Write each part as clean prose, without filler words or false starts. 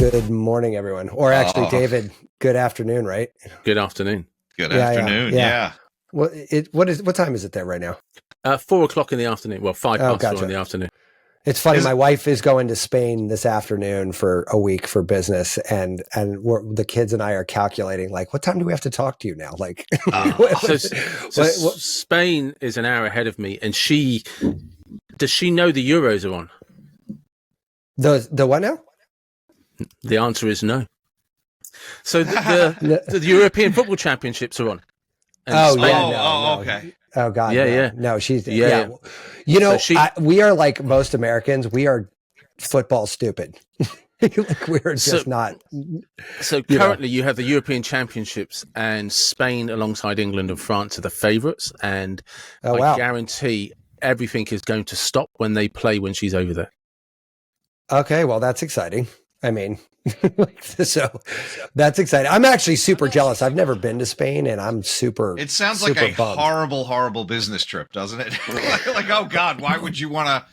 Good morning, everyone. Or actually, David, good afternoon, right? Good afternoon. Good afternoon. Yeah. What time is it there right now? 4 o'clock in the afternoon. Well, 4 in the afternoon. It's funny. My wife is going to Spain this afternoon for a week for business, and the kids and I are calculating, like, what time do we have to talk to you now? Like, Spain is an hour ahead of me, and does she know the Euros are on? The what now? The answer is no. So the European Football Championships are on. Okay. Oh God, yeah. No, she's yeah. You know, we are like most Americans. We are football stupid. Like we're just not. So currently, you have the European Championships, and Spain, alongside England and France, are the favourites. And I guarantee everything is going to stop when they play when she's over there. Okay, well, that's exciting. I mean, so that's exciting. I'm actually super jealous. I've never been to Spain, and I'm super. It sounds like a horrible, horrible business trip, doesn't it? like, oh God, why would you want to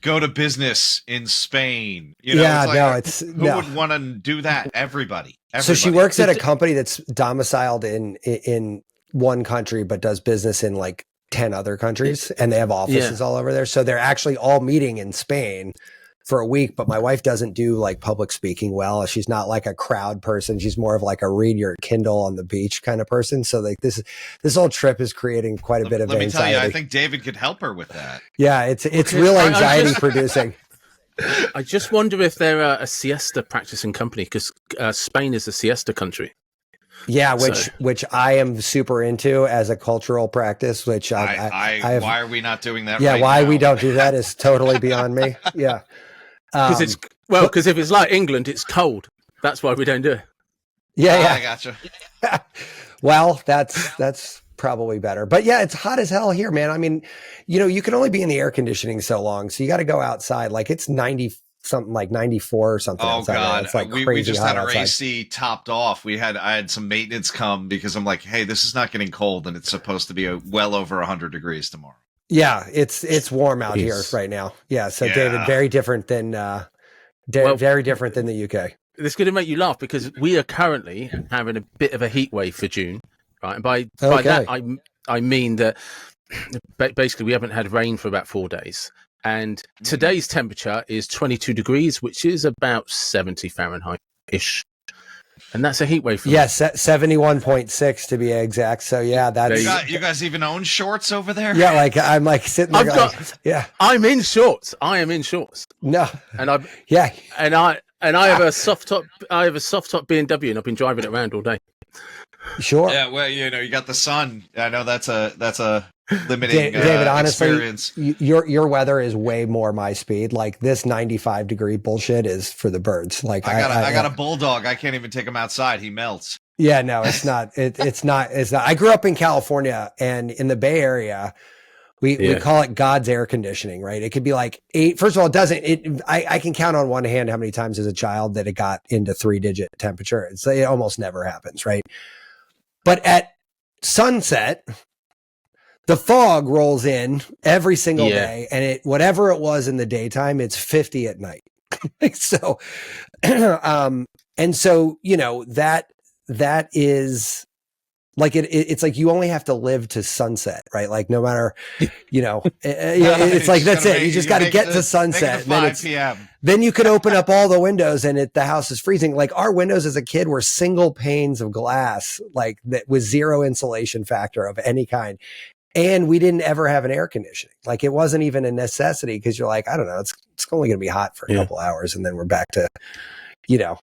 go to business in Spain? You know, who would want to do that? Everybody. So she works at a company that's domiciled in one country, but does business in like 10 other countries, and they have offices all over there. So they're actually all meeting in Spain for a week, but my wife doesn't do like public speaking well. She's not like a crowd person. She's more of like a read your Kindle on the beach kind of person. So like this whole trip is creating quite a bit of anxiety. Let me tell you, I think David could help her with that. Yeah, it's real anxiety producing. I just wonder if they're a siesta practicing company, because Spain is a siesta country. Yeah, which I am super into as a cultural practice, which I why are we not doing that? Yeah, why we don't do that is totally beyond me. Yeah. Because if it's like England, it's cold. That's why we don't do it. Yeah. I gotcha. Well, that's probably better. But yeah, it's hot as hell here, man. I mean, you know, you can only be in the air conditioning so long, so you got to go outside. Like it's 90 something, like 94 or something. Oh God, it's like we just had our outside. AC topped off. I had some maintenance come because I'm like, hey, this is not getting cold, and it's supposed to be well over 100 degrees tomorrow. Yeah, it's warm out here right now. Yeah, so David, very different than very different than the UK. It's going to make you laugh because we are currently having a bit of a heat wave for June, right? And by that I mean that basically we haven't had rain for about 4 days, and today's temperature is 22 degrees, which is about 70 Fahrenheit ish. And that's a heat wave for me. 71.6 to be exact. So yeah, that's you guys even own shorts over there? Yeah, like I'm like sitting there. I'm in shorts. I am in shorts. No. And I have a soft top BMW, and I've been driving it around all day. Sure. Yeah, well, you know, you got the sun. I know that's a limiting David, honestly, experience. Your weather is way more my speed. Like this 95 degree bullshit is for the birds. Like I got a bulldog. I can't even take him outside. He melts. Yeah, no, it's not. It's not. I grew up in California, and in the Bay Area, we call it God's air conditioning, right? It could be like 8. First of all, it doesn't. I can count on one hand how many times as a child that it got into 3-digit temperature. It almost never happens, right? But at sunset, the fog rolls in every single day, and whatever it was in the daytime, it's 50 at night. So, and so, you know, that is like, it's like you only have to live to sunset, right? Like no matter, you know, it's like, that's it. You just got to get to sunset. It 5 p.m. Then you could open up all the windows and the house is freezing. Like our windows as a kid were single panes of glass, like that with zero insulation factor of any kind. And we didn't ever have an air conditioning. Like it wasn't even a necessity because you're like, I don't know, it's only going to be hot for a couple hours. And then we're back to, you know,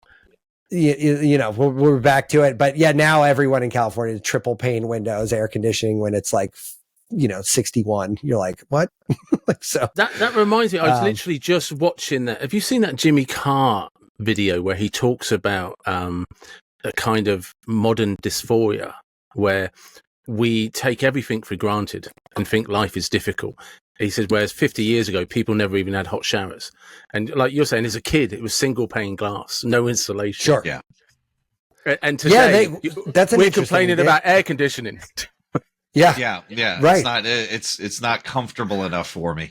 we're back to it. But yeah, now everyone in California, triple pane windows, air conditioning when it's like, you know, 61. You're like, what? So that reminds me, I was literally just watching that. Have you seen that Jimmy Carr video where he talks about a kind of modern dysphoria where we take everything for granted and think life is difficult? He says, whereas 50 years ago, people never even had hot showers. And like you're saying, as a kid, it was single pane glass, no insulation. Sure. Yeah. And today, we're complaining thing. about air conditioning. Yeah. Right. It's not comfortable enough for me.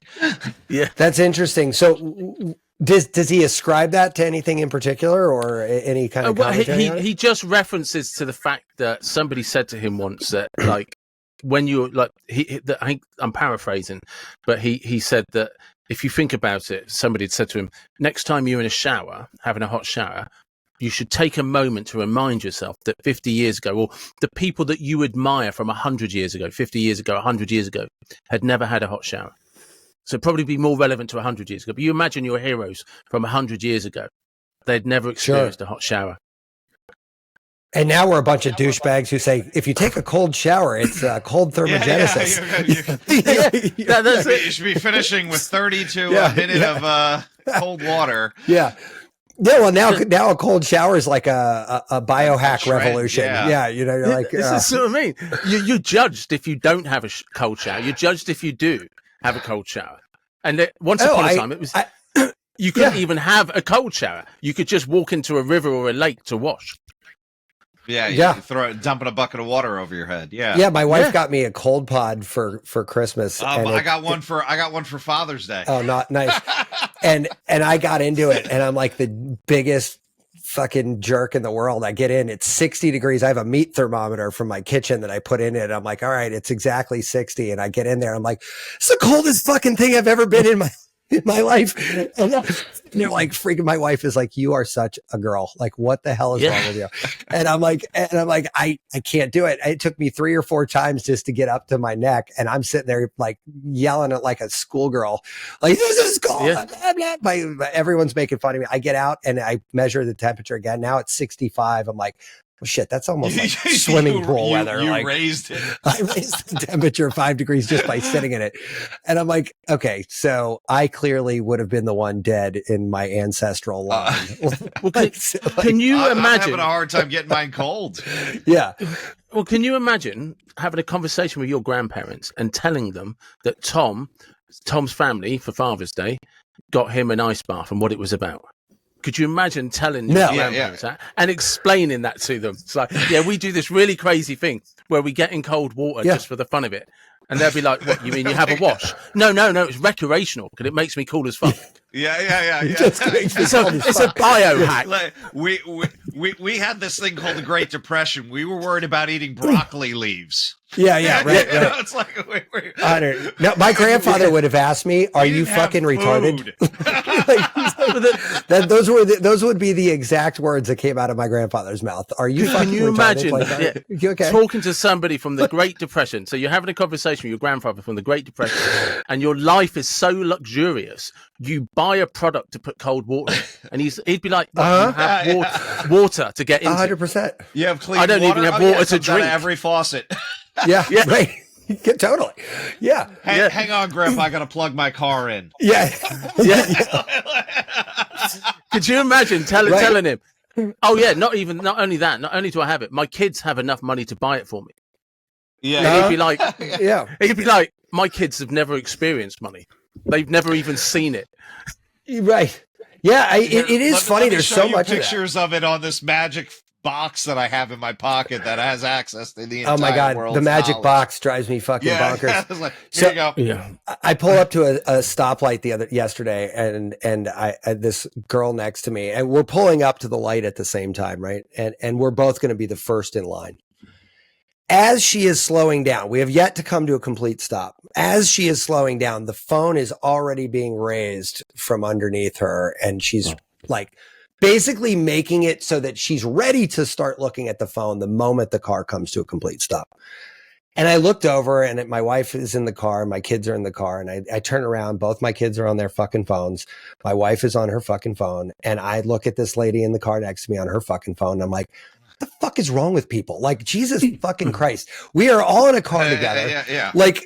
Yeah. That's interesting. So Does he ascribe that to anything in particular, or any kind of commentary on it? He just references to the fact that somebody said to him once that, like, when you're like, I think I'm paraphrasing, but he said that if you think about it, somebody had said to him, next time you're in a shower, having a hot shower, you should take a moment to remind yourself that 50 years ago, or the people that you admire from 100 years ago, 50 years ago, 100 years ago, had never had a hot shower. So it'd probably be more relevant to 100 years ago. But you imagine your heroes from 100 years ago. They'd never experienced a hot shower. And now we're a bunch of douchebags who say, if you take a cold shower, it's cold thermogenesis. That's it. You should be finishing with 30 to a minute of cold water. Yeah. Yeah, well, now a cold shower is like a biohack revolution. Yeah, you know, you're like... This is what I mean. You're judged if you don't have a cold shower. You're judged if you do have a cold shower. And once upon a time, it was you couldn't even have a cold shower. You could just walk into a river or a lake to wash. Yeah. Dumping a bucket of water over your head. Yeah. My wife got me a cold pod for Christmas. And I got one for Father's Day. Oh, not nice. and I got into it, and I'm like the biggest fucking jerk in the world. I get in, it's 60 degrees. I have a meat thermometer from my kitchen that I put in it. I'm like, all right, it's exactly 60. And I get in there. I'm like, it's the coldest fucking thing I've ever been in my life. And they're like, freaking, my wife is like, you are such a girl. Like, what the hell is wrong with you? And I'm like, I can't do it. It took me 3 or 4 times just to get up to my neck. And I'm sitting there like yelling at like a schoolgirl, like, this is cold. Blah, blah. Everyone's making fun of me. I get out and I measure the temperature again. Now it's 65. I'm like, well, shit, that's almost like swimming pool weather. You like, raised it. I raised the temperature 5 degrees just by sitting in it. And I'm like, okay, so I clearly would have been the one dead in my ancestral line. Well, can you imagine? I'm having a hard time getting mine cold. Yeah. Well, can you imagine having a conversation with your grandparents and telling them that Tom's family for Father's Day got him an ice bath and what it was about? Could you imagine telling your grandparents that and explaining that to them? It's like, we do this really crazy thing where we get in cold water just for the fun of it. And they'll be like, what, you mean you have a wash? No, it's recreational because it makes me cool as fuck. Yeah. It's a biohack. Like, we had this thing called the Great Depression. We were worried about eating broccoli leaves. Yeah, right. It's like, wait. No, my grandfather would have asked me, "Are you fucking retarded?" Those would be the exact words that came out of my grandfather's mouth. Are you fucking retarded? Can you imagine talking to somebody from the Great Depression? So you're having a conversation with your grandfather from the Great Depression, and your life is so luxurious. You buy a product to put cold water in, and he'd be like, you have water to get into. 100%. You have clean water? I don't even have water to drink. Every faucet. Yeah, right. Totally. Yeah. Hang on, Grandpa. I got to plug my car in. Yeah. Could you imagine telling him, oh, yeah, not only that, not only do I have it, my kids have enough money to buy it for me. Yeah. And he'd be like, he'd be like, my kids have never experienced money. They've never even seen it. Right. Yeah. It is funny. There's so much pictures of it on this magic box that I have in my pocket that has access to the entire world. Oh my God, the magic box drives me fucking bonkers. Like, here you go. Yeah. I pull up to a stoplight yesterday, and I this girl next to me, and we're pulling up to the light at the same time, right? And we're both going to be the first in line. As she is slowing down, we have yet to come to a complete stop. As she is slowing down, the phone is already being raised from underneath her, and she's like basically making it so that she's ready to start looking at the phone the moment the car comes to a complete stop. And I looked over, and my wife is in the car, my kids are in the car, and I turn around, both my kids are on their fucking phones. My wife is on her fucking phone, and I look at this lady in the car next to me on her fucking phone, and I'm like, what the fuck is wrong with people? Like, Jesus fucking Christ. We are all in a car together. Yeah. Like,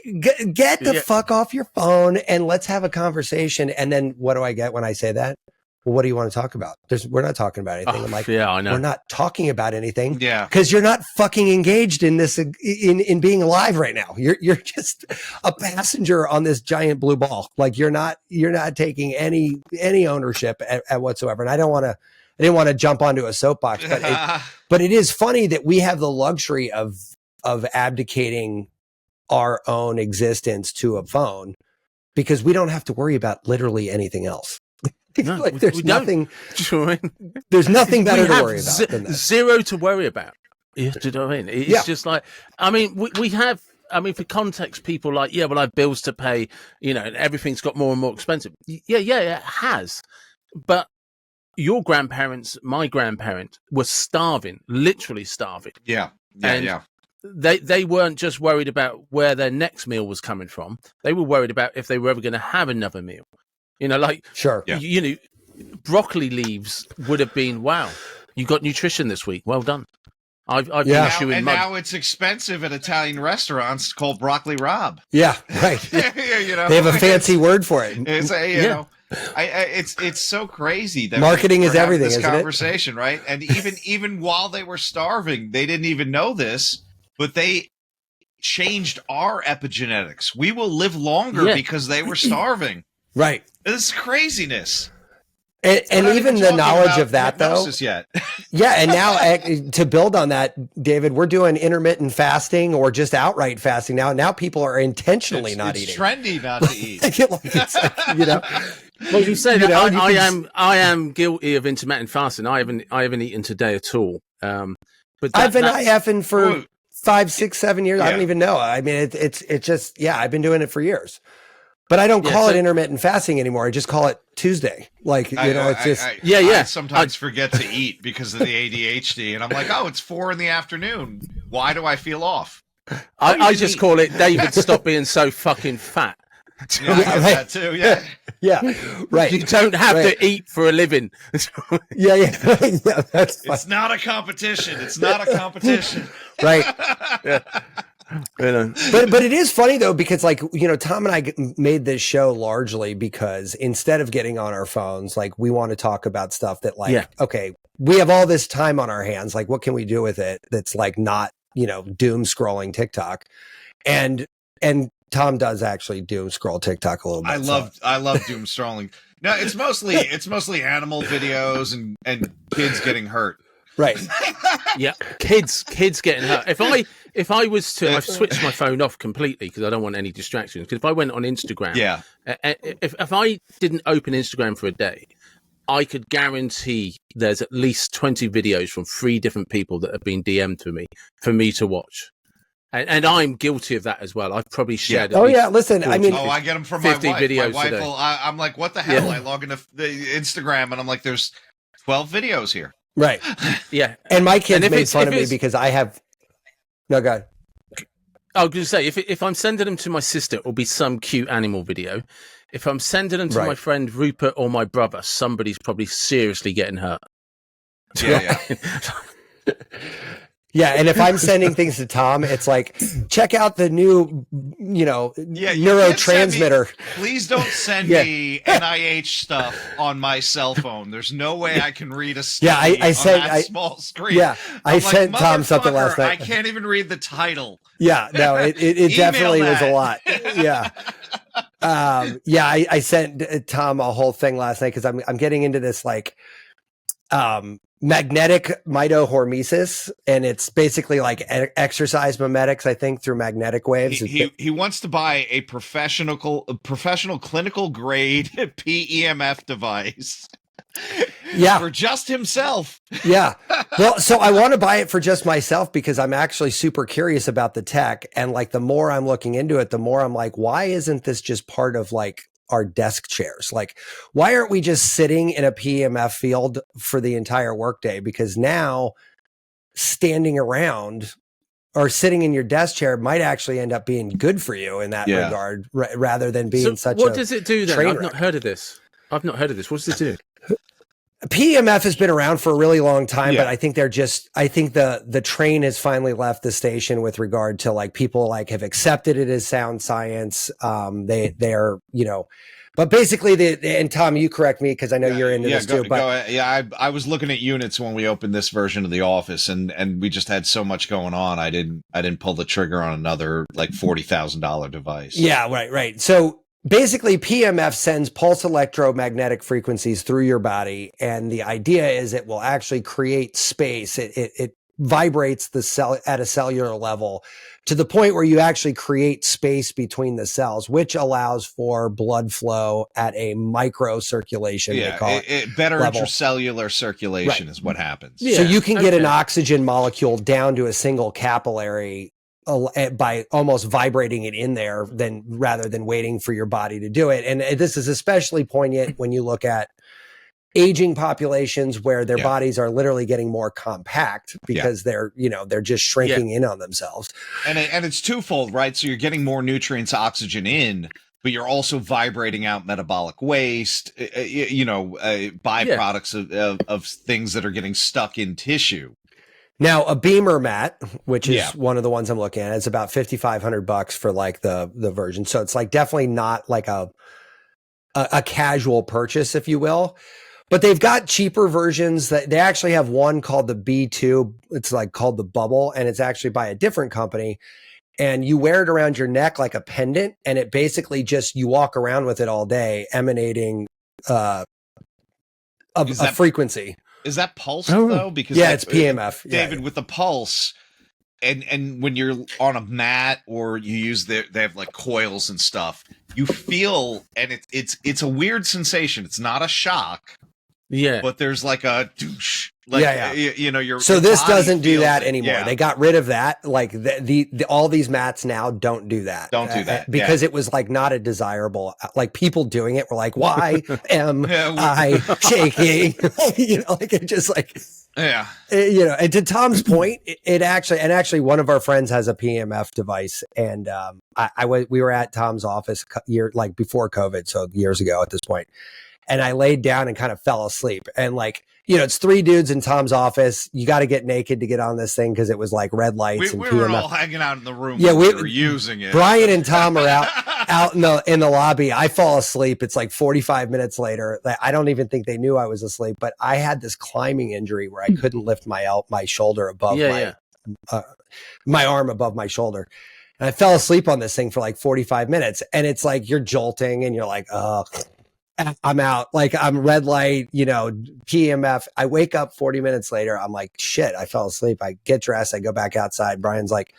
get the fuck off your phone and let's have a conversation. And then what do I get when I say that? Well, what do you want to talk about? We're not talking about anything. I'm like, I know. We're not talking about anything. Yeah. Because you're not fucking engaged in this, in being alive right now. You're just a passenger on this giant blue ball. Like, you're not taking any ownership at whatsoever. And I didn't want to jump onto a soapbox, but it is funny that we have the luxury of abdicating our own existence to a phone because we don't have to worry about literally anything else. No, like there's nothing. Don't. There's nothing better to worry about than that. Zero to worry about. You know what I mean? It's just like, I mean, we have. I mean, for context, people like, yeah, well, I have bills to pay. You know, and everything's got more and more expensive. Yeah, it has. But your grandparents, my grandparents, were starving, literally starving. Yeah. They weren't just worried about where their next meal was coming from. They were worried about if they were ever going to have another meal. You know, like, sure. You know, broccoli leaves would have been, wow, you got nutrition this week. Well done. I've been chewing mud. Now it's expensive at Italian restaurants called broccoli rabe. Yeah, right. You know, they have a fancy word for it. It's you know, it's so crazy that marketing is everything. This isn't conversation, right? And even while they were starving, they didn't even know this, but they changed our epigenetics. We will live longer because they were starving. Right. This is craziness. And even the knowledge of that, though. Yet. Yeah. And now to build on that, David, we're doing intermittent fasting or just outright fasting now. Now people are intentionally not eating. It's trendy not to eat. You know. Well, you say that I am guilty of intermittent fasting. I haven't eaten today at all. But I've been IFing for 5, 6, 7 years. I don't even know. I mean, it's just I've been doing it for years. But I don't call it intermittent fasting anymore. I just call it Tuesday. Like, you know, it's just... I sometimes forget to eat because of the ADHD. And I'm like, it's 4 p.m. Why do I feel off? I just call it, David, stop being so fucking fat. That too, yeah, right. You don't have to eat for a living. yeah, that's fine. It's not a competition. It's not a competition. Right. Yeah. But it is funny though, because like, you know, Tom and I made this show largely because instead of getting on our phones, like we want to talk about stuff that like, okay, we have all this time on our hands. Like, what can we do with it? That's like not, you know, doom scrolling TikTok. And Tom does actually doom scroll TikTok a little bit. I love doom scrolling. No, it's mostly animal videos and kids getting hurt. Right. Yeah. Kids getting hurt. If I was to, I've switched my phone off completely because I don't want any distractions. Because if I went on Instagram, if I didn't open Instagram for a day, I could guarantee there's at least 20 videos from 3 different people that have been DM'd to me for me to watch. And I'm guilty of that as well. I've probably shared. Listen, 40, I mean, I get them from my wife. Videos my wife I'm like, what the hell? I log into the Instagram and I'm like, there's 12 videos here. Right. Yeah. And my kids made fun of me because I have. No, go ahead. I was going to say, if I'm sending them to my sister, it'll be some cute animal video. If I'm sending them to my friend Rupert or my brother, somebody's probably seriously getting hurt. Yeah. Yeah, and if I'm sending things to Tom, it's like, check out the new, you know, neurotransmitter. Please don't send me NIH stuff on my cell phone. There's no way I can read a study on that small screen. Yeah, I sent Tom something last night. I can't even read the title. Yeah, no, it definitely was a lot. Yeah. I sent Tom a whole thing last night because I'm getting into this like magnetic mitohormesis, and it's basically like exercise mimetics, I think, through magnetic waves. He wants to buy a professional clinical grade PEMF device. Yeah, for just himself. Yeah. Well, so I want to buy it for just myself because I'm actually super curious about the tech, and like the more I'm looking into it, the more I'm like, why isn't this just part of like our desk chairs? Like, why aren't we just sitting in a PEMF field for the entire workday? Because now standing around or sitting in your desk chair might actually end up being good for you in that regard, rather than being such what does it do then? I've not heard of this. What does it do? PEMF has been around for a really long time, but I think I think the train has finally left the station with regard to like people like have accepted it as sound science. They're, you know, but basically and Tom, you correct me because I know you're into this too. But I was looking at units when we opened this version of the office, and we just had so much going on. I didn't pull the trigger on another like $40,000 device. Yeah, right. So basically, PEMF sends pulse electromagnetic frequencies through your body, and the idea is it will actually create space. It vibrates the cell at a cellular level to the point where you actually create space between the cells, which allows for blood flow at a micro circulation. Yeah, they call better level. Intracellular circulation is what happens. Yeah. So you can get an oxygen molecule down to a single capillary by almost vibrating it in there rather than waiting for your body to do it. And this is especially poignant when you look at aging populations where their bodies are literally getting more compact because they're just shrinking in on themselves. And it's twofold, right? So you're getting more nutrients, oxygen in, but you're also vibrating out metabolic waste, byproducts of things that are getting stuck in tissue. Now, a Beamer mat, which is one of the ones I'm looking at, it's about $5,500 for like the version. So it's like definitely not like a casual purchase, if you will. But they've got cheaper versions that they actually have one called the B2. It's like called the Bubble, and it's actually by a different company. And you wear it around your neck like a pendant, and it basically just, you walk around with it all day, emanating a frequency. Is that pulse though? Because it's PMF. David, with the pulse, and when you're on a mat or you use they have like coils and stuff, you feel, and it's a weird sensation. It's not a shock. Yeah. But there's like a douche. Like, your so your this doesn't do that anymore. Yeah. They got rid of that. Like the all these mats now don't do that. Don't do that. Because it was like not a desirable, like people doing it were like, why am I shaking? Like it just like, and to Tom's point, it actually one of our friends has a PMF device, and we were at Tom's office before COVID, so years ago at this point. And I laid down and kind of fell asleep. And like, it's 3 dudes in Tom's office. You got to get naked to get on this thing because it was like red lights. We were all hanging out in the room. Yeah, we were using it. Brian and Tom are out in the lobby. I fall asleep. It's like 45 minutes later. I don't even think they knew I was asleep. But I had this climbing injury where I couldn't lift my shoulder above my arm above my shoulder. And I fell asleep on this thing for like 45 minutes. And it's like you're jolting and you're like, oh. I'm out. Like I'm red light, PMF. I wake up 40 minutes later. I'm like, shit, I fell asleep. I get dressed. I go back outside. Brian's like,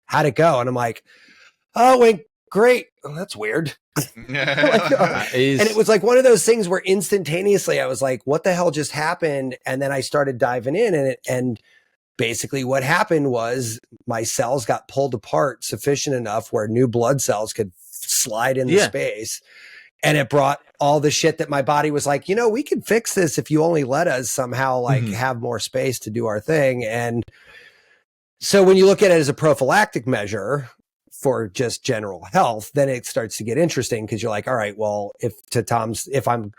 how'd it go? And I'm like, oh, it went great. Oh, that's weird. And it was like one of those things where instantaneously I was like, what the hell just happened? And then I started diving in and basically what happened was my cells got pulled apart sufficient enough where new blood cells could slide into space. And it brought all the shit that my body was like, we could fix this if you only let us somehow have more space to do our thing. And so when you look at it as a prophylactic measure for just general health, then it starts to get interesting because you're like, all right, well, if I'm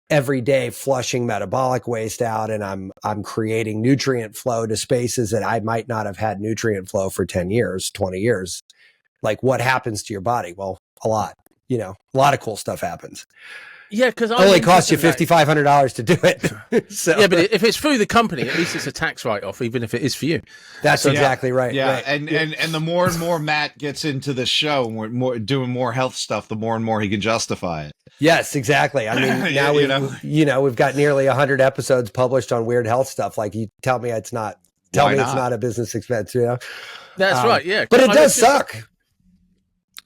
every day flushing metabolic waste out and I'm creating nutrient flow to spaces that I might not have had nutrient flow for 10 years, 20 years, like what happens to your body? Well, a lot. A lot of cool stuff happens. Yeah, because it only costs you $5,500 to do it. So. Yeah, but if it's through the company, at least it's a tax write-off, even if it is for you. That's exactly right. Yeah, right. And the more and more Matt gets into the show, and we're doing more health stuff, the more and more he can justify it. Yes, exactly. I mean, now we've got nearly 100 episodes published on weird health stuff. Like you tell me it's not a business expense. That's right. Yeah, but it does suck.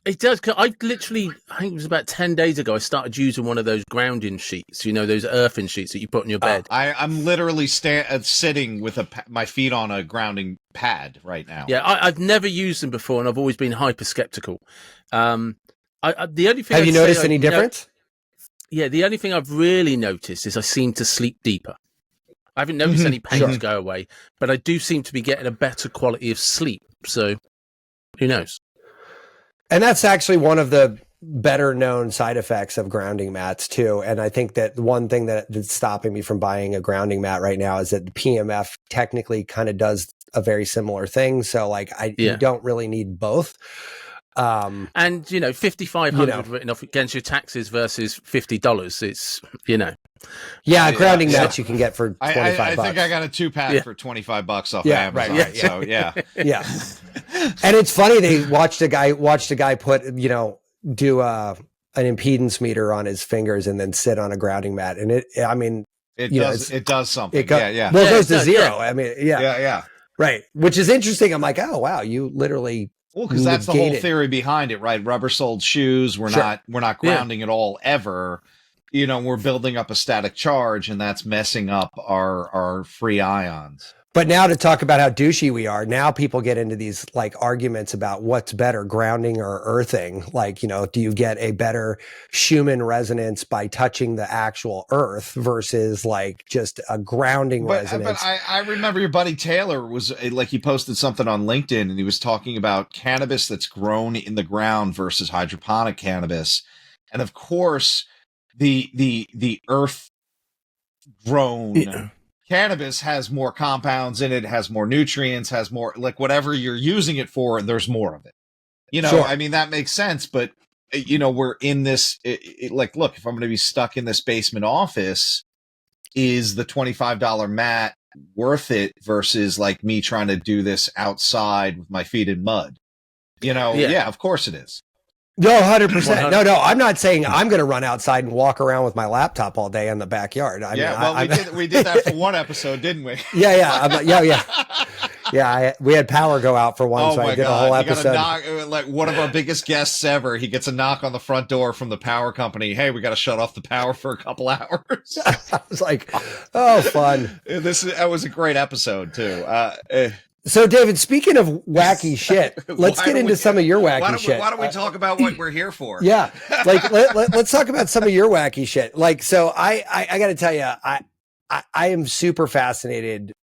It does. I think it was about 10 days ago, I started using one of those grounding sheets, those earthing sheets that you put on your bed. I'm literally sitting with my feet on a grounding pad right now. Yeah, I've never used them before, and I've always been hyper skeptical. The only thing have you noticed any difference? The only thing I've really noticed is I seem to sleep deeper. I haven't noticed any pains go away, but I do seem to be getting a better quality of sleep. So, who knows? And that's actually one of the better known side effects of grounding mats too. And I think that one thing that's stopping me from buying a grounding mat right now is that the PMF technically kind of does a very similar thing. So like you don't really need both. And $5,500 written off against your taxes versus $50. It's Yeah, grounding mats you can get for $25. I think I got a 2-pack for $25 off Amazon. Right, yeah. So yeah. And it's funny, they watched a guy put, do an impedance meter on his fingers and then sit on a grounding mat. And it does something. It goes to zero. Yeah. Yeah. Right. Which is interesting. I'm like, oh wow, you literally Well, because that's the whole theory behind it, right? Rubber-soled shoes. We're not grounding at all ever. You know, we're building up a static charge, and that's messing up our free ions. But now to talk about how douchey we are, now people get into these like arguments about what's better, grounding or earthing. Like, you know, do you get a better Schumann resonance by touching the actual earth versus like just a grounding resonance? But I remember your buddy Taylor was like, he posted something on LinkedIn and he was talking about cannabis that's grown in the ground versus hydroponic cannabis. And of course, the earth grown cannabis has more compounds in it, has more nutrients, has more, like, whatever you're using it for, there's more of it. You know, I mean, that makes sense, but, you know, we're in this, like, look, if I'm going to be stuck in this basement office, is the $25 mat worth it versus, like, me trying to do this outside with my feet in mud? You know, yeah of course it is. No, 100%. No, I'm not saying I'm going to run outside and walk around with my laptop all day in the backyard. We did that for one episode, didn't we? Yeah. We had power go out for one, so I did a whole episode. Like one of our biggest guests ever, he gets a knock on the front door from the power company. Hey, we got to shut off the power for a couple hours. I was like, oh, fun. That was a great episode too. So, David, speaking of wacky shit, let's get into some of your wacky shit. Why don't we talk about what we're here for? Yeah, like let's talk about some of your wacky shit. Like, so I got to tell you, I am super fascinated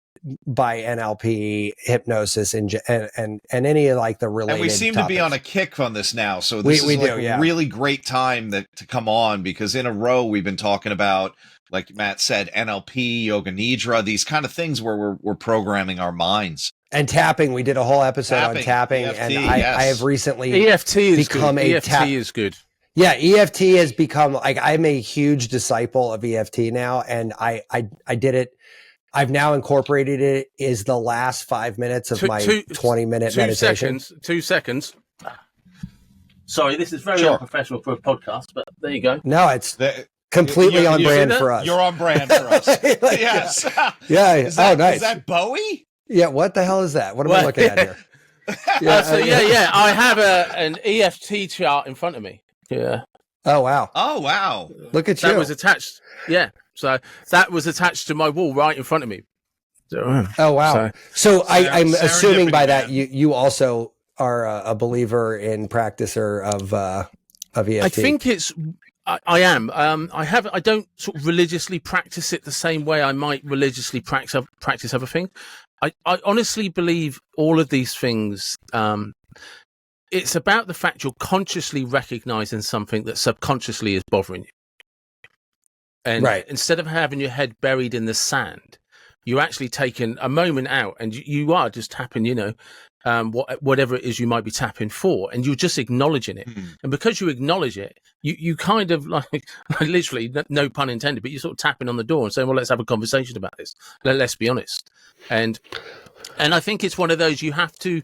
by NLP, hypnosis, and any of like the related. And we seem topics. to be on a kick on this now, so this is a really great time to come on, because in a row we've been talking about, like Matt said, NLP, yoga nidra, these kind of things where we're programming our minds. And tapping, we did a whole episode on tapping, EFT, and I have recently EFT is become good. EFT is good. Yeah, EFT has become, like, I'm a huge disciple of EFT now, and I did it. I've now incorporated it as the last 5 minutes of my 20-minute meditation. 2 seconds. Sorry, this is very unprofessional for a podcast, but there you go. No, it's completely on brand for us. You're on brand for us. Yes. Yeah. Nice. Is that Bowie? Yeah, what the hell is that? What am I looking at here? I have an EFT chart in front of me. Yeah. Oh, wow. Look at you. That was attached. Yeah. So that was attached to my wall right in front of me. Oh, wow. So I'm assuming by that you also are a believer in practicer of EFT. I think I am. I don't sort of religiously practice it the same way I might religiously practice other things. I honestly believe all of these things. It's about the fact you're consciously recognizing something that subconsciously is bothering you. And instead of having your head buried in the sand, you're actually taking a moment out and you are just tapping, whatever it is you might be tapping for, and you're just acknowledging it. And because you acknowledge it, you kind of like literally, no pun intended, but you're sort of tapping on the door and saying, well, let's have a conversation about this. Let's be honest. And I think it's one of those, you have to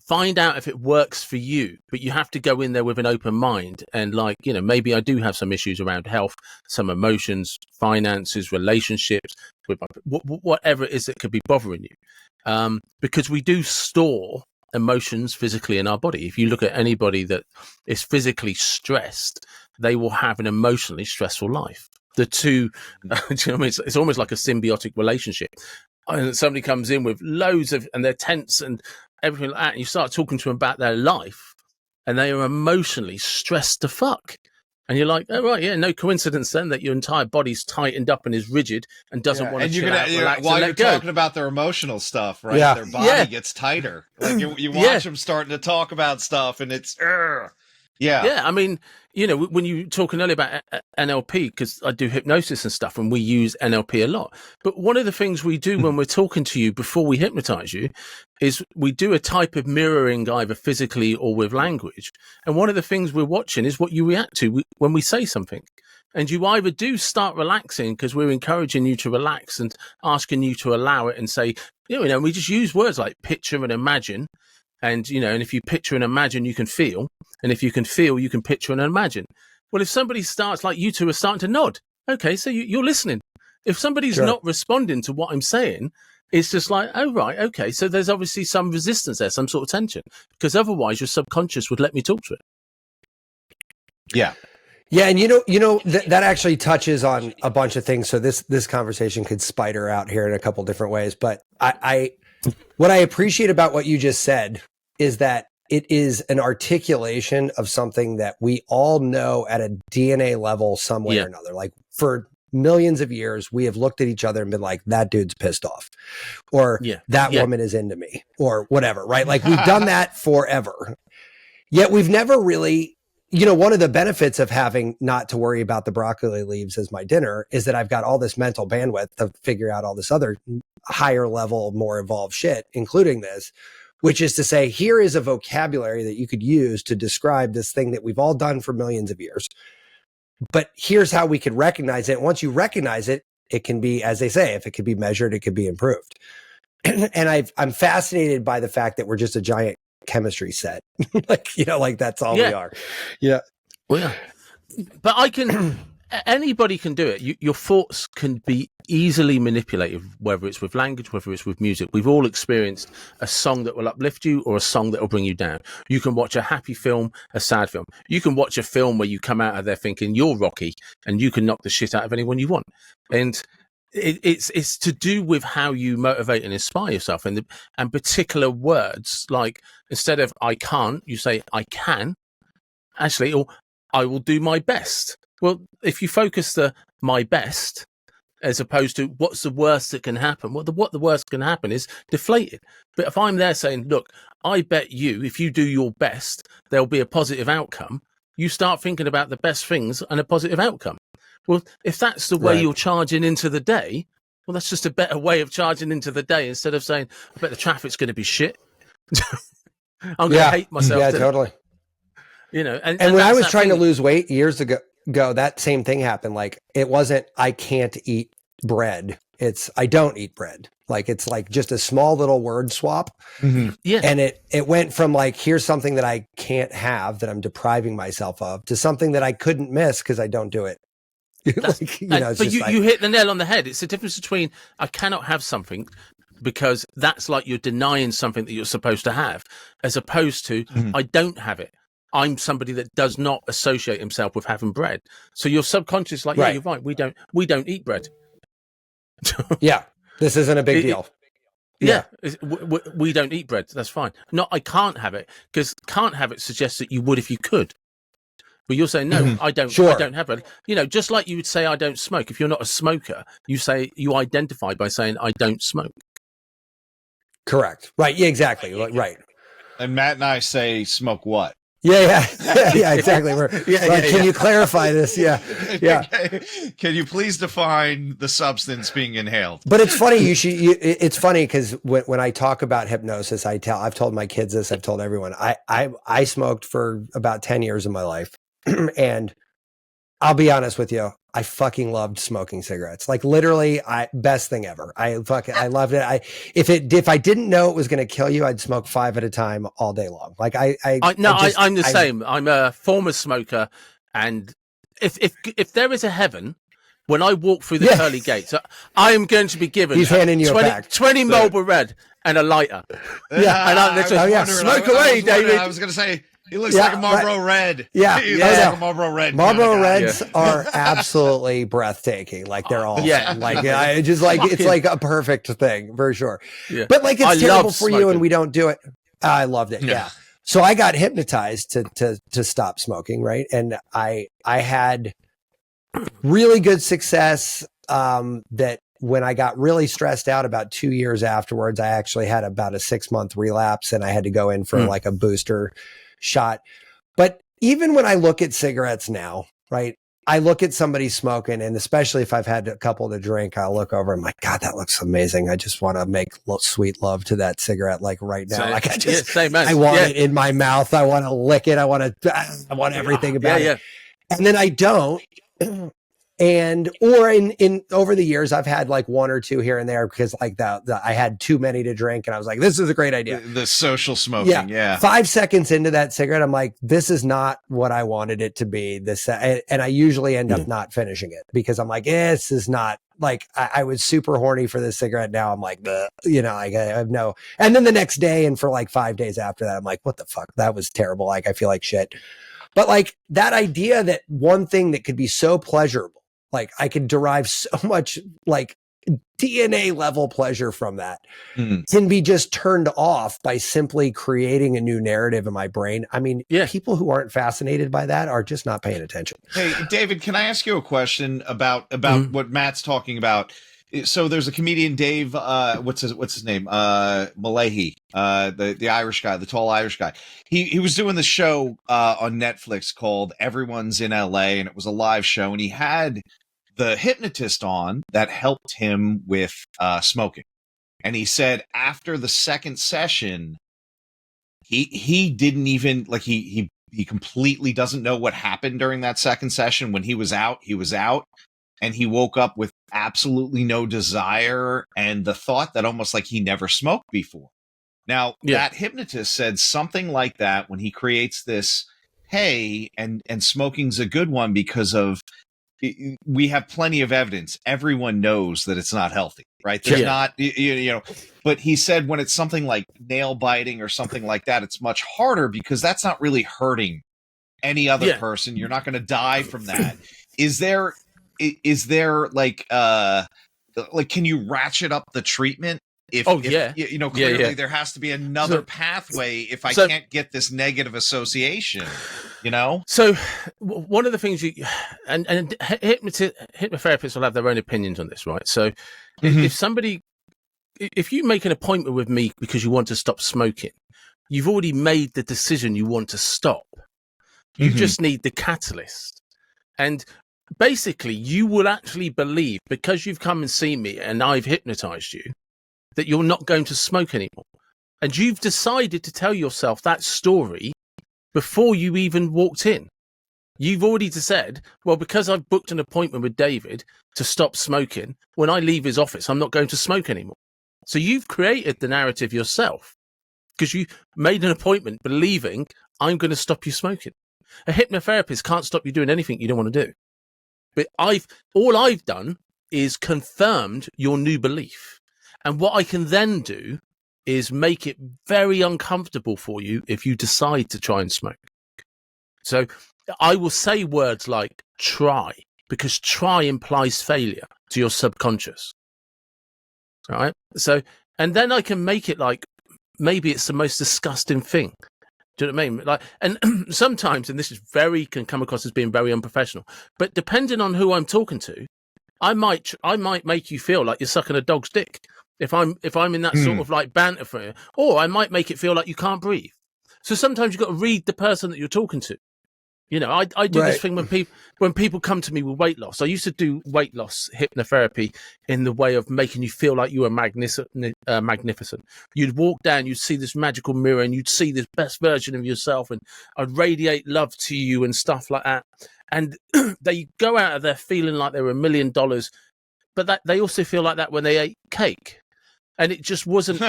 find out if it works for you, but you have to go in there with an open mind. And maybe I do have some issues around health, some emotions, finances, relationships, with whatever it is that could be bothering you. Because we do store emotions physically in our body. If you look at anybody that is physically stressed, they will have an emotionally stressful life. The two, it's almost like a symbiotic relationship. And somebody comes in with loads of, and they're tense and everything like that, and you start talking to them about their life, and they are emotionally stressed to fuck. And you're like, oh, right, yeah, no coincidence then that your entire body's tightened up and is rigid and doesn't want to chill out, relax, while and you're let go. talking about their emotional stuff, right? Yeah. Their body gets tighter. Like you watch them starting to talk about stuff, and it's Yeah, I mean, when you were talking earlier about NLP, because I do hypnosis and stuff, and we use NLP a lot. But one of the things we do when we're talking to you before we hypnotize you is we do a type of mirroring, either physically or with language. And one of the things we're watching is what you react to when we say something. And you either do start relaxing because we're encouraging you to relax and asking you to allow it and say, we just use words like picture and imagine. And, and if you picture and imagine, you can feel. And if you can feel, you can picture and imagine. Well, if somebody starts, like you two are starting to nod, okay, so you're listening. If somebody's not responding to what I'm saying, it's just like, oh, right, okay. So there's obviously some resistance there, some sort of tension, because otherwise your subconscious would let me talk to it. Yeah. Yeah. And that actually touches on a bunch of things. So this conversation could spider out here in a couple different ways. But what I appreciate about what you just said is that it is an articulation of something that we all know at a DNA level some way or another. Like for millions of years, we have looked at each other and been like, that dude's pissed off, or that woman is into me, or whatever, right? Like we've done that forever. Yet we've never really, one of the benefits of having not to worry about the broccoli leaves as my dinner is that I've got all this mental bandwidth to figure out all this other higher level, more evolved shit, including this, which is to say, here is a vocabulary that you could use to describe this thing that we've all done for millions of years. But here's how we could recognize it. Once you recognize it, it can be, as they say, if it could be measured, it could be improved. And I'm fascinated by the fact that we're just a giant chemistry set. like that's all we are. Yeah. Well, yeah. But anybody can do it. Your thoughts can be easily manipulated, whether it's with language, whether it's with music. We've all experienced a song that will uplift you or a song that will bring you down. You can watch a happy film, a sad film. You can watch a film where you come out of there thinking you're Rocky and you can knock the shit out of anyone you want. And it's to do with how you motivate and inspire yourself, and particular words, like instead of I can't, you say I can, actually, or I will do my best. Well, if you focus the my best as opposed to what's the worst that can happen, what the worst can happen is deflated. But if I'm there saying, look, I bet you if you do your best, there'll be a positive outcome, you start thinking about the best things and a positive outcome. Well, if that's the way you're charging into the day, well, that's just a better way of charging into the day instead of saying, I bet the traffic's going to be shit. I'm going to hate myself. Yeah, totally. And when I was trying to lose weight years ago, that same thing happened. Like it wasn't, I can't eat bread. It's, I don't eat bread. Like, it's like just a small little word swap. Mm-hmm. Yeah. And it went from like, here's something that I can't have that I'm depriving myself of, to something that I couldn't miss because I don't do it. Like, you hit the nail on the head. It's the difference between I cannot have something because that's like you're denying something that you're supposed to have, as opposed to I don't have it. I'm somebody that does not associate himself with having bread. So your subconscious, like, yeah, you're right. We don't eat bread. Yeah, this isn't a big deal. Yeah, we don't eat bread. That's fine. Not I can't have it, because can't have it suggests that you would if you could. But you're saying, no, I don't. Sure. I don't have it. Just like you would say, I don't smoke. If you're not a smoker, you identify by saying, I don't smoke. Correct. Right. Yeah, exactly. Right. And Matt and I say, smoke what? Yeah, exactly. Can you clarify this? Yeah. Can you please define the substance being inhaled? But it's funny. It's funny because when I talk about hypnosis, I've told my kids this. I've told everyone. I smoked for about 10 years of my life, and I'll be honest with you. I fucking loved smoking cigarettes. Like literally, best thing ever. I loved it. If I didn't know it was going to kill you, I'd smoke 5 at a time all day long. Like I'm the same. I'm a former smoker, and if there is a heaven, when I walk through the pearly gates, I am going to be given 20 Marlboro Red and a lighter. Yeah, and I'm literally smoke away, David. I was going to say. He looks like a Marlboro Red. Yeah. He looks like a Marlboro Red. Marlboro Reds are absolutely breathtaking. Like they're awesome. Yeah. Like it's like a perfect thing for sure. Yeah. But like it's terrible for you and we don't do it. I loved it. Yeah. So I got hypnotized to stop smoking. Right. And I had really good success. That when I got really stressed out about 2 years afterwards, I actually had about a 6-month relapse and I had to go in for like a booster shot. But even when I look at cigarettes now, right, I look at somebody smoking, and especially if I've had a couple to drink, I'll look over and I'm like, God, that looks amazing. I just want to make sweet love to that cigarette like right now. Like I want it in my mouth. I want to lick it. I want everything about it. And then I don't. Or in over the years, I've had like 1 or 2 here and there because like I had too many to drink and I was like, this is a great idea. The social smoking. Yeah. 5 seconds into that cigarette, I'm like, this is not what I wanted it to be. And I usually end up not finishing it because I'm like, this is not like I was super horny for this cigarette. Now I'm like, you know, like I have no, and then the next day and for like 5 days after that, I'm like, what the fuck? That was terrible. Like, I feel like shit. But like that idea that one thing that could be so pleasurable, like I could derive so much like DNA level pleasure from that can be just turned off by simply creating a new narrative in my brain. I mean, people who aren't fascinated by that are just not paying attention. Hey, David, can I ask you a question about what Matt's talking about? So there's a comedian, Dave, what's his name? Malahi, the Irish guy, the tall Irish guy. He was doing the show on Netflix called Everyone's in LA, and it was a live show, and he had the hypnotist on that helped him with smoking. And he said after the second session, he didn't even like he completely doesn't know what happened during that second session. When he was out, and he woke up with absolutely no desire and the thought that almost like he never smoked before. Now, that hypnotist said something like that when he creates this, hey, and smoking's a good one because of we have plenty of evidence. Everyone knows that it's not healthy, right? There's not, you know, but he said when it's something like nail biting or something like that, it's much harder because that's not really hurting any other person. You're not going to die from that. Is there like can you ratchet up the treatment? If you know, clearly there has to be another pathway if I can't get this negative association, you know? So one of the things and hypnotherapists will have their own opinions on this, right? So if you make an appointment with me because you want to stop smoking, you've already made the decision you want to stop. You just need the catalyst. And basically you will actually believe, because you've come and seen me and I've hypnotized you, that you're not going to smoke anymore. And you've decided to tell yourself that story before you even walked in. You've already said, well, because I've booked an appointment with David to stop smoking, when I leave his office, I'm not going to smoke anymore. So you've created the narrative yourself because you made an appointment believing I'm going to stop you smoking. A hypnotherapist can't stop you doing anything you don't want to do. But all I've done is confirmed your new belief. And what I can then do is make it very uncomfortable for you if you decide to try and smoke. So I will say words like try, because try implies failure to your subconscious. All right. So, and then I can make it like, maybe it's the most disgusting thing. Do you know what I mean? Like, and sometimes, and this is can come across as being very unprofessional, but depending on who I'm talking to, I might make you feel like you're sucking a dog's dick. If I'm in that sort of like banter for you, or I might make it feel like you can't breathe. So sometimes you've got to read the person that you're talking to. You know, I do this thing when people come to me with weight loss. I used to do weight loss hypnotherapy in the way of making you feel like you were magnificent. You'd walk down, you'd see this magical mirror, and you'd see this best version of yourself, and I'd radiate love to you and stuff like that. And they go out of there feeling like they were $1 million, but they also feel like that when they ate cake. And it just wasn't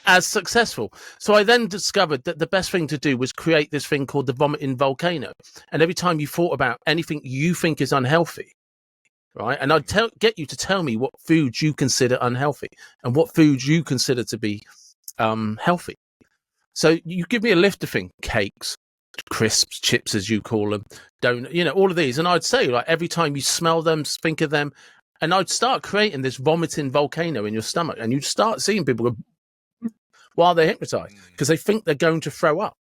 as successful. So I then discovered that the best thing to do was create this thing called the vomiting volcano. And every time you thought about anything you think is unhealthy, right? And I'd get you to tell me what foods you consider unhealthy and what foods you consider to be healthy. So you give me a list of things: cakes, crisps, chips, as you call them, donut, you know, all of these. And I'd say, like, every time you smell them, think of them. And I'd start creating this vomiting volcano in your stomach, and you'd start seeing people go while they're hypnotized because they think they're going to throw up.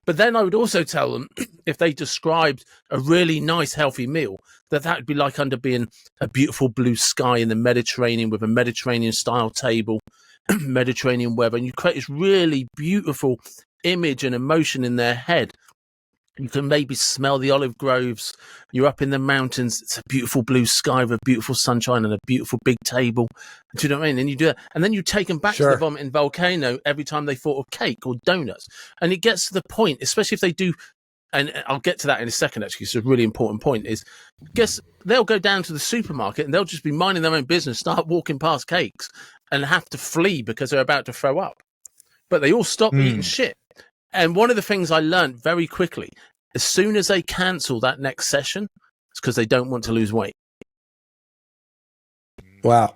But then I would also tell them, if they described a really nice, healthy meal, that would be like under being a beautiful blue sky in the Mediterranean with a Mediterranean-style table, Mediterranean weather, and you create this really beautiful image and emotion in their head. You can maybe smell the olive groves. You're up in the mountains. It's a beautiful blue sky with beautiful sunshine and a beautiful big table. Do you know what I mean? And you do that. And then you take them back to the vomiting volcano every time they thought of cake or donuts. And it gets to the point, especially if they do, and I'll get to that in a second, actually, it's a really important point, is guess they'll go down to the supermarket and they'll just be minding their own business, start walking past cakes and have to flee because they're about to throw up. But they all stop eating shit. And one of the things I learned very quickly, as soon as they cancel that next session, it's because they don't want to lose weight. Wow.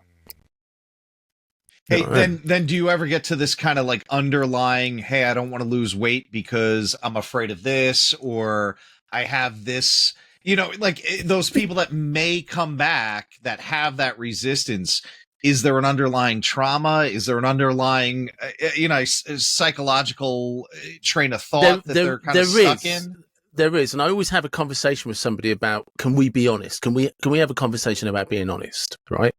Hey, then do you ever get to this kind of like underlying, hey, I don't want to lose weight because I'm afraid of this, or I have this, like those people that may come back that have that resistance. Is there an underlying trauma? Is there an underlying, psychological train of thought that they're kind of stuck in? There is, and I always have a conversation with somebody about, can we be honest? Can we have a conversation about being honest, right?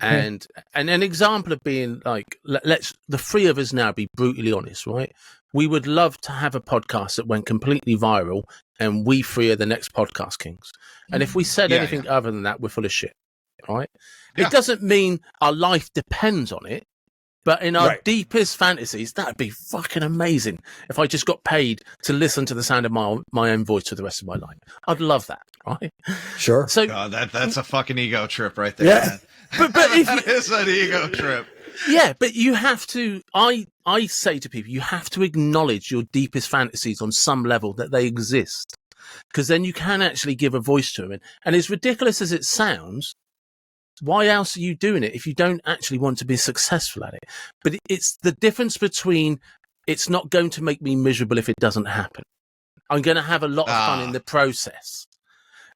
And an example of being like, let's the three of us now be brutally honest, right? We would love to have a podcast that went completely viral, and we three are the next podcast kings. And if we said anything other than that, we're full of shit, right? Yeah. It doesn't mean our life depends on it, but in our deepest fantasies, that'd be fucking amazing if I just got paid to listen to the sound of my own voice for the rest of my life. I'd love that, right? Sure. So that's a fucking ego trip right there. Yeah. But if that is an ego trip. Yeah, but you have to. I say to people, you have to acknowledge your deepest fantasies on some level, that they exist, because then you can actually give a voice to them. And as ridiculous as it sounds, why else are you doing it if you don't actually want to be successful at it? But it's the difference between, it's not going to make me miserable if it doesn't happen. I'm going to have a lot of fun in the process.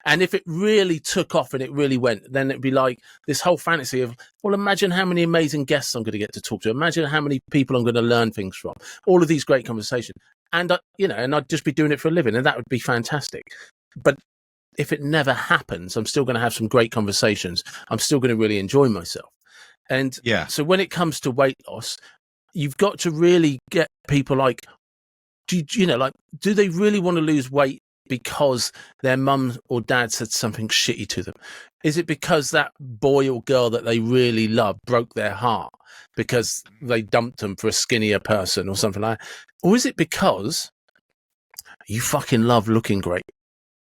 And if it really took off and it really went, then it'd be like this whole fantasy of, well, imagine how many amazing guests I'm going to get to talk to. Imagine how many people I'm going to learn things from. All of these great conversations. And, and I'd just be doing it for a living, and that would be fantastic. But if it never happens, I'm still going to have some great conversations. I'm still going to really enjoy myself. And so when it comes to weight loss, you've got to really get people like, do they really want to lose weight because their mum or dad said something shitty to them? Is it because that boy or girl that they really love broke their heart because they dumped them for a skinnier person or something like that? Or is it because you fucking love looking great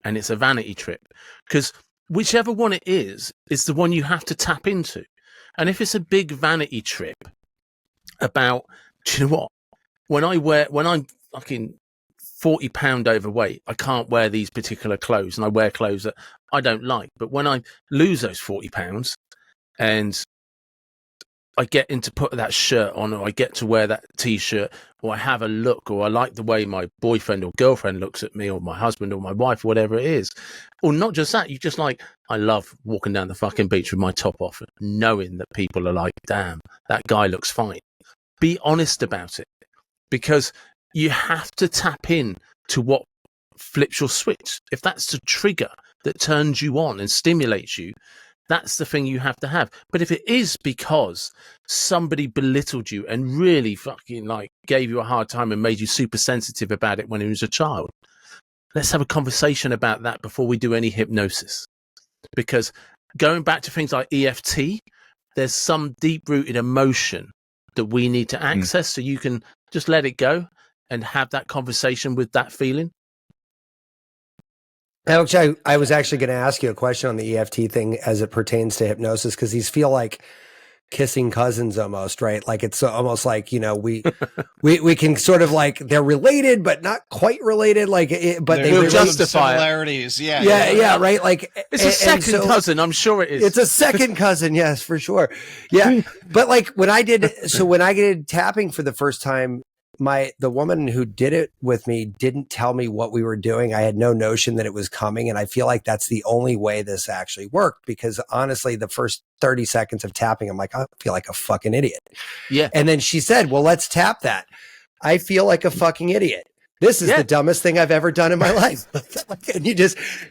and it's a vanity trip? Because whichever one it is the one you have to tap into. And if it's a big vanity trip about, do you know what? When I'm fucking 40 pound overweight, I can't wear these particular clothes, and I wear clothes that I don't like. But when I lose those 40 pounds and I get into put that shirt on, or I get to wear that t-shirt, or I have a look, or I like the way my boyfriend or girlfriend looks at me, or my husband or my wife, or whatever it is. Or not just that, you just like, I love walking down the fucking beach with my top off, knowing that people are like, damn, that guy looks fine. Be honest about it, because you have to tap in to what flips your switch. If that's the trigger that turns you on and stimulates you, that's the thing you have to have. But if it is because somebody belittled you and really fucking like gave you a hard time and made you super sensitive about it when you was a child, let's have a conversation about that before we do any hypnosis. Because going back to things like EFT, there's some deep-rooted emotion that we need to access, so you can just let it go and have that conversation with that feeling. Alex, I was actually going to ask you a question on the EFT thing as it pertains to hypnosis, because these feel like kissing cousins almost, right? Like it's almost like, we can sort of like, they're related, but not quite related. Like, but they will justify similarities. Yeah. Right. Like it's a second cousin. I'm sure it is. It's a second cousin. Yes, for sure. Yeah. But like when I did tapping for the first time, the woman who did it with me didn't tell me what we were doing. I had no notion that it was coming. And I feel like that's the only way this actually worked, because honestly, the first 30 seconds of tapping, I'm like, I feel like a fucking idiot. Yeah. And then she said, well, let's tap that. I feel like a fucking idiot. This is the dumbest thing I've ever done in my life.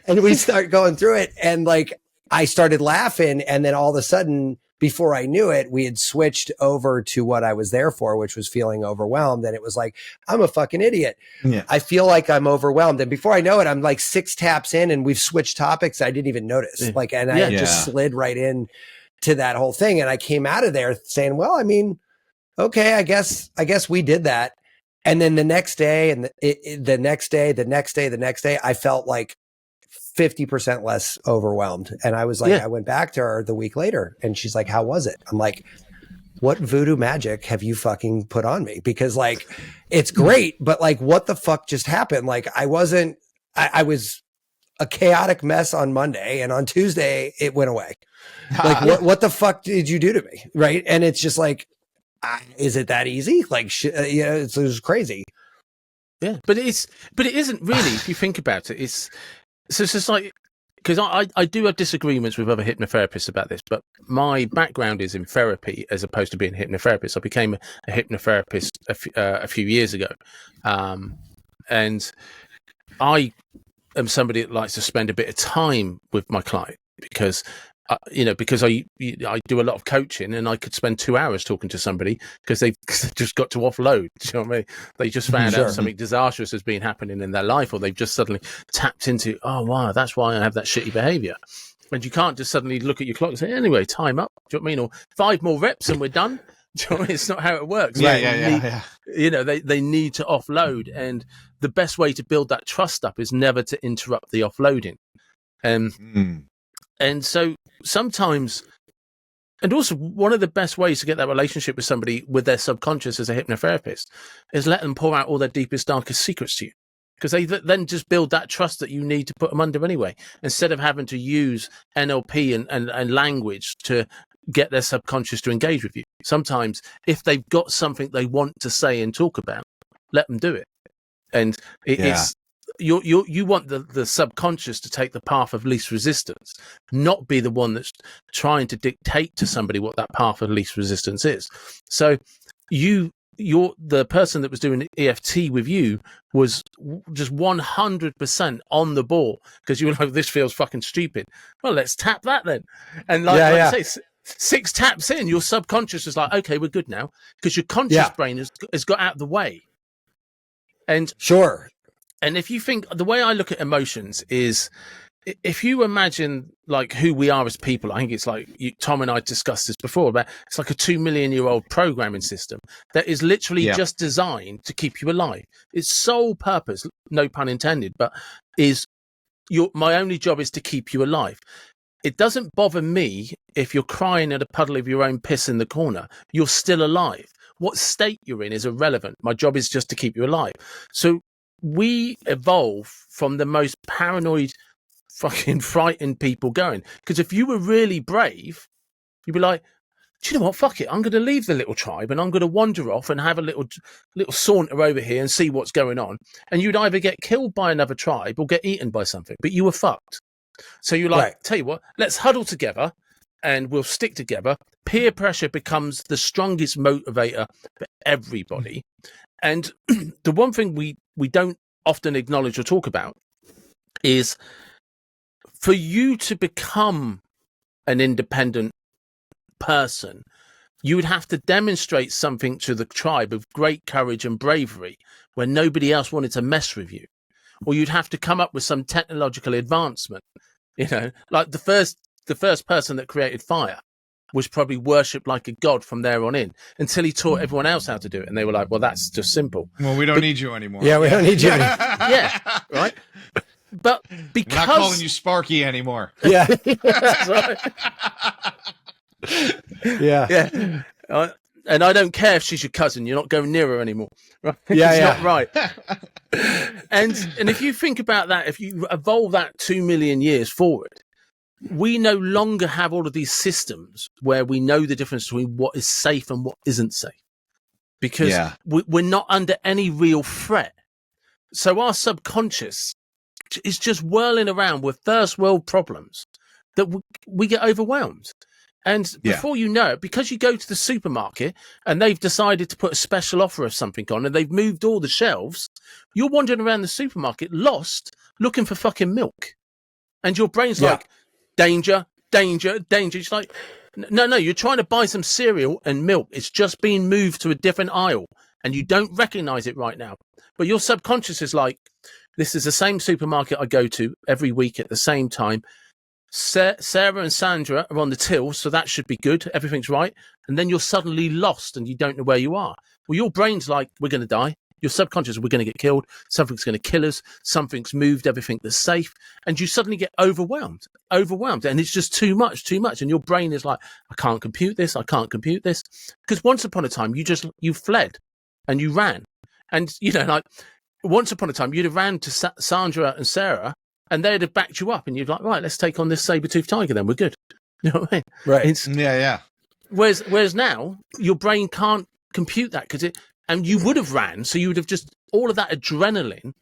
And we start going through it. And like, I started laughing. And then all of a sudden, before I knew it, we had switched over to what I was there for, which was feeling overwhelmed. And it was like, I'm a fucking idiot. Yeah. I feel like I'm overwhelmed. And before I know it, I'm like 6 taps in and we've switched topics. I didn't even notice. I just slid right in to that whole thing. And I came out of there saying, well, I mean, okay, I guess we did that. And then the next day and the next day, I felt like 50% less overwhelmed. And I was like, I went back to her the week later and she's like, how was it? I'm like, what voodoo magic have you fucking put on me? Because like, it's great, but like, what the fuck just happened? Like I was a chaotic mess on Monday, and on Tuesday it went away. Like, what the fuck did you do to me? Right. And it's just like, is it that easy? Like, it was crazy. Yeah. But it isn't really, if you think about it. It's just like, because I do have disagreements with other hypnotherapists about this, but my background is in therapy as opposed to being a hypnotherapist. I became a hypnotherapist a few years ago. And I am somebody that likes to spend a bit of time with my client because I do a lot of coaching, and I could spend 2 hours talking to somebody because they've just got to offload. Do you know what I mean? They just found out something disastrous has been happening in their life, or they've just suddenly tapped into, oh, wow, that's why I have that shitty behavior. And you can't just suddenly look at your clock and say, anyway, time up. Do you know what I mean? Or 5 more reps and we're done. Do you know what I mean? It's not how it works. Yeah. They need to offload. And the best way to build that trust up is never to interrupt the offloading. And so sometimes, and also one of the best ways to get that relationship with somebody, with their subconscious as a hypnotherapist, is let them pour out all their deepest, darkest secrets to you. Because they then just build that trust that you need to put them under anyway, instead of having to use NLP and language to get their subconscious to engage with you. Sometimes if they've got something they want to say and talk about, let them do it. And it's, you want the subconscious to take the path of least resistance, not be the one that's trying to dictate to somebody what that path of least resistance is. So you're the person that was doing EFT with you was just 100% on the ball, because you were like, this feels fucking stupid. Well, let's tap that then. And I say, 6 taps in, your subconscious is like, okay, we're good now, because your conscious brain has got out of the way. And sure. And if you think, the way I look at emotions is, if you imagine like who we are as people, I think it's like Tom and I discussed this before, about it's like a 2 million year old programming system that is literally just designed to keep you alive. Its sole purpose, no pun intended, but is my only job is to keep you alive. It doesn't bother me if you're crying at a puddle of your own piss in the corner. You're still alive. What state you're in is irrelevant. My job is just to keep you alive. So we evolve from the most paranoid, fucking frightened people going. Because if you were really brave, you'd be like, do you know what? Fuck it. I'm going to leave the little tribe and I'm going to wander off and have a little saunter over here and see what's going on. And you'd either get killed by another tribe or get eaten by something, but you were fucked. So you're like, tell you what, let's huddle together and we'll stick together. Peer pressure becomes the strongest motivator for everybody. And the one thing we don't often acknowledge or talk about is, for you to become an independent person, you would have to demonstrate something to the tribe of great courage and bravery when nobody else wanted to mess with you. Or you'd have to come up with some technological advancement. You know, like the first person that created fire was probably worshipped like a god from there on in, until he taught everyone else how to do it. And they were like, well, that's just simple. Well, we don't need you anymore. Yeah, we don't need you anymore. Yeah, right? But because... We're not calling you Sparky anymore. Yeah. That's right. Yeah. And I don't care if she's your cousin. You're not going near her anymore. Right? Yeah, it's not right. And if you think about that, if you evolve that 2 million years forward, we no longer have all of these systems where we know the difference between what is safe and what isn't safe, because we're not under any real threat. So our subconscious is just whirling around with first world problems that we get overwhelmed. And before you know it, because you go to the supermarket and they've decided to put a special offer of something on and they've moved all the shelves, you're wandering around the supermarket lost, looking for fucking milk. And your brain's like, danger, danger, danger. It's like, no, you're trying to buy some cereal and milk. It's just been moved to a different aisle and you don't recognize it right now. But your subconscious is like, this is the same supermarket I go to every week at the same time. Sarah and Sandra are on the till, so that should be good. Everything's right. And then you're suddenly lost and you don't know where you are. Well, your brain's like, we're going to die. Your subconscious, we're going to get killed. Something's going to kill us. Something's moved everything that's safe. And you suddenly get overwhelmed. And it's just too much. And your brain is like, I can't compute this. Because once upon a time, you fled and you ran. And, like, once upon a time, you'd have ran to Sandra and Sarah and they'd have backed you up, and you'd like, right, let's take on this saber-toothed tiger. Then we're good. You know what I mean? Right. Yeah. Whereas now your brain can't compute that and you would have ran, so you would have just all of that adrenaline,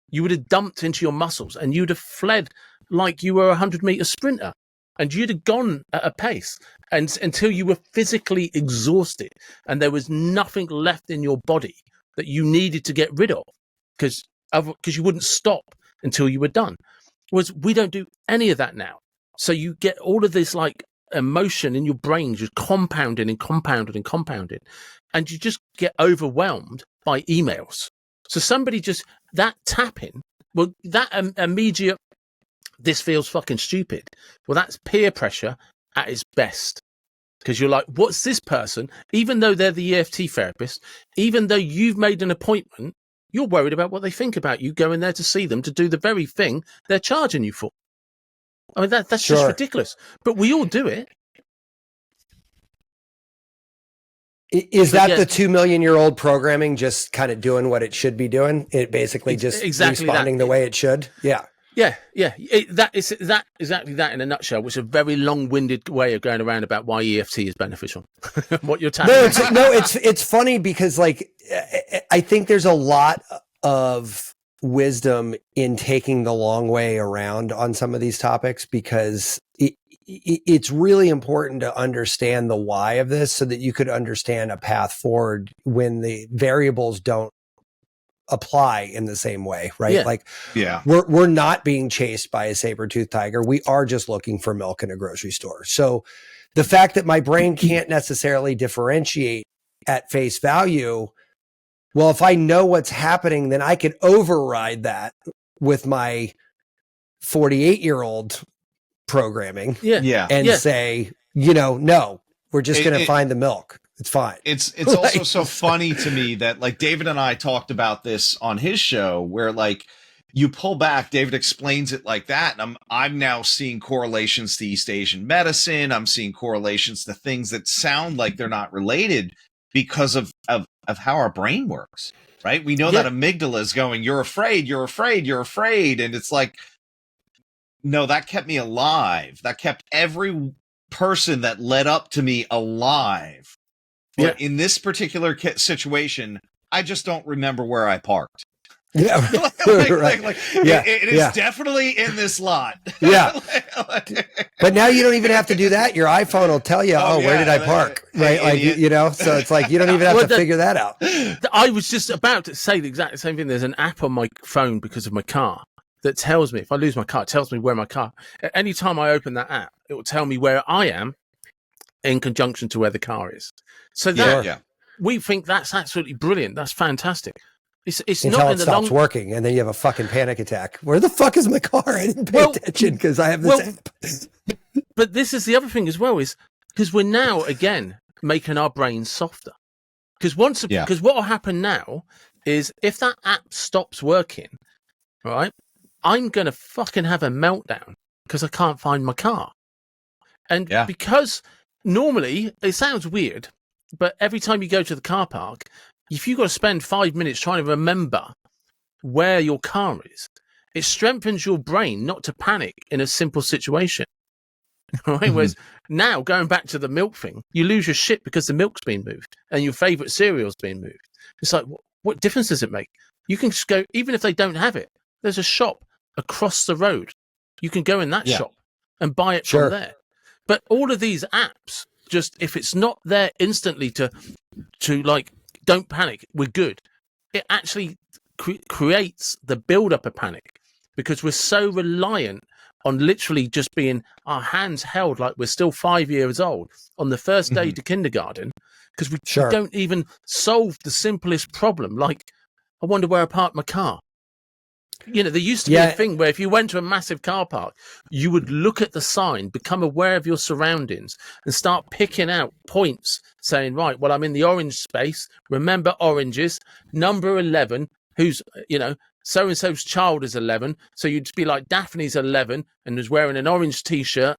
you would have dumped into your muscles, and you'd have fled like you were a 100-meter sprinter, and you'd have gone at a pace and until you were physically exhausted, and there was nothing left in your body that you needed to get rid of, because you wouldn't stop until you were done. Whereas we don't do any of that now, so you get all of this like emotion in your brain just compounded and compounded and compounded, and you just get overwhelmed by emails. So somebody just that tapping, well, that immediate, this feels fucking stupid. Well, that's peer pressure at its best, because you're like, what's this person? Even though they're the EFT therapist, even though you've made an appointment, you're worried about what they think about you going there to see them to do the very thing they're charging you for. I mean, that's just ridiculous. But we all do it. Is that the 2 million-year-old programming just kind of doing what it should be doing? It basically just responding the way it should? Yeah. Yeah. That is exactly that in a nutshell, which is a very long-winded way of going around about why EFT is beneficial. What you're telling me. It's funny because, like, I think there's a lot of wisdom in taking the long way around on some of these topics, because it's really important to understand the why of this so that you could understand a path forward when the variables don't apply in the same way, right? Yeah. Like, we're not being chased by a saber-toothed tiger. We are just looking for milk in a grocery store. So the fact that my brain can't necessarily differentiate at face value, well, if I know what's happening, then I could override that with my 48-year-old programming and say, no, we're just going to find the milk. It's fine. It's also so funny to me that, like, David and I talked about this on his show, where, like, you pull back, David explains it like that, and I'm now seeing correlations to East Asian medicine. I'm seeing correlations to things that sound like they're not related because of how our brain works, right? We know that amygdala is going, you're afraid, you're afraid, you're afraid, and it's like, no, that kept me alive. That kept every person that led up to me alive. But in this particular situation, I just don't remember where I parked. Yeah, it is definitely in this lot. Yeah. But now you don't even have to do that. Your iPhone will tell you, where did I park? Right. Like, so it's like, you don't even have to figure that out. I was just about to say the exact same thing. There's an app on my phone because of my car that tells me if I lose my car, it tells me where my car. Any time I open that app, it will tell me where I am in conjunction to where the car is. So we think that's absolutely brilliant. That's fantastic. It's until not it stops working, and then you have a fucking panic attack. Where the fuck is my car? I didn't pay attention because I have this app. But this is the other thing as well, is because we're now again making our brains softer. Because what will happen now is if that app stops working, right, I'm going to fucking have a meltdown because I can't find my car. And because normally, it sounds weird, but every time you go to the car park, if you've got to spend 5 minutes trying to remember where your car is, it strengthens your brain not to panic in a simple situation. Right? Mm-hmm. Whereas now, going back to the milk thing, you lose your shit because the milk's been moved and your favourite cereal's been moved. It's like, what difference does it make? You can just go, even if they don't have it, there's a shop across the road. You can go in that shop and buy it from there. But all of these apps, just if it's not there instantly to like, don't panic, we're good. It actually creates the build-up of panic because we're so reliant on literally just being our hands held like we're still 5 years old on the first day to kindergarten because we don't even solve the simplest problem. Like, I wonder where I parked my car. You know, there used to be a thing where if you went to a massive car park, you would look at the sign, become aware of your surroundings, and start picking out points saying, right, well, I'm in the orange space. Remember oranges. Number 11, who's, so-and-so's child is 11. So you'd be like, Daphne's 11 and is wearing an orange T-shirt,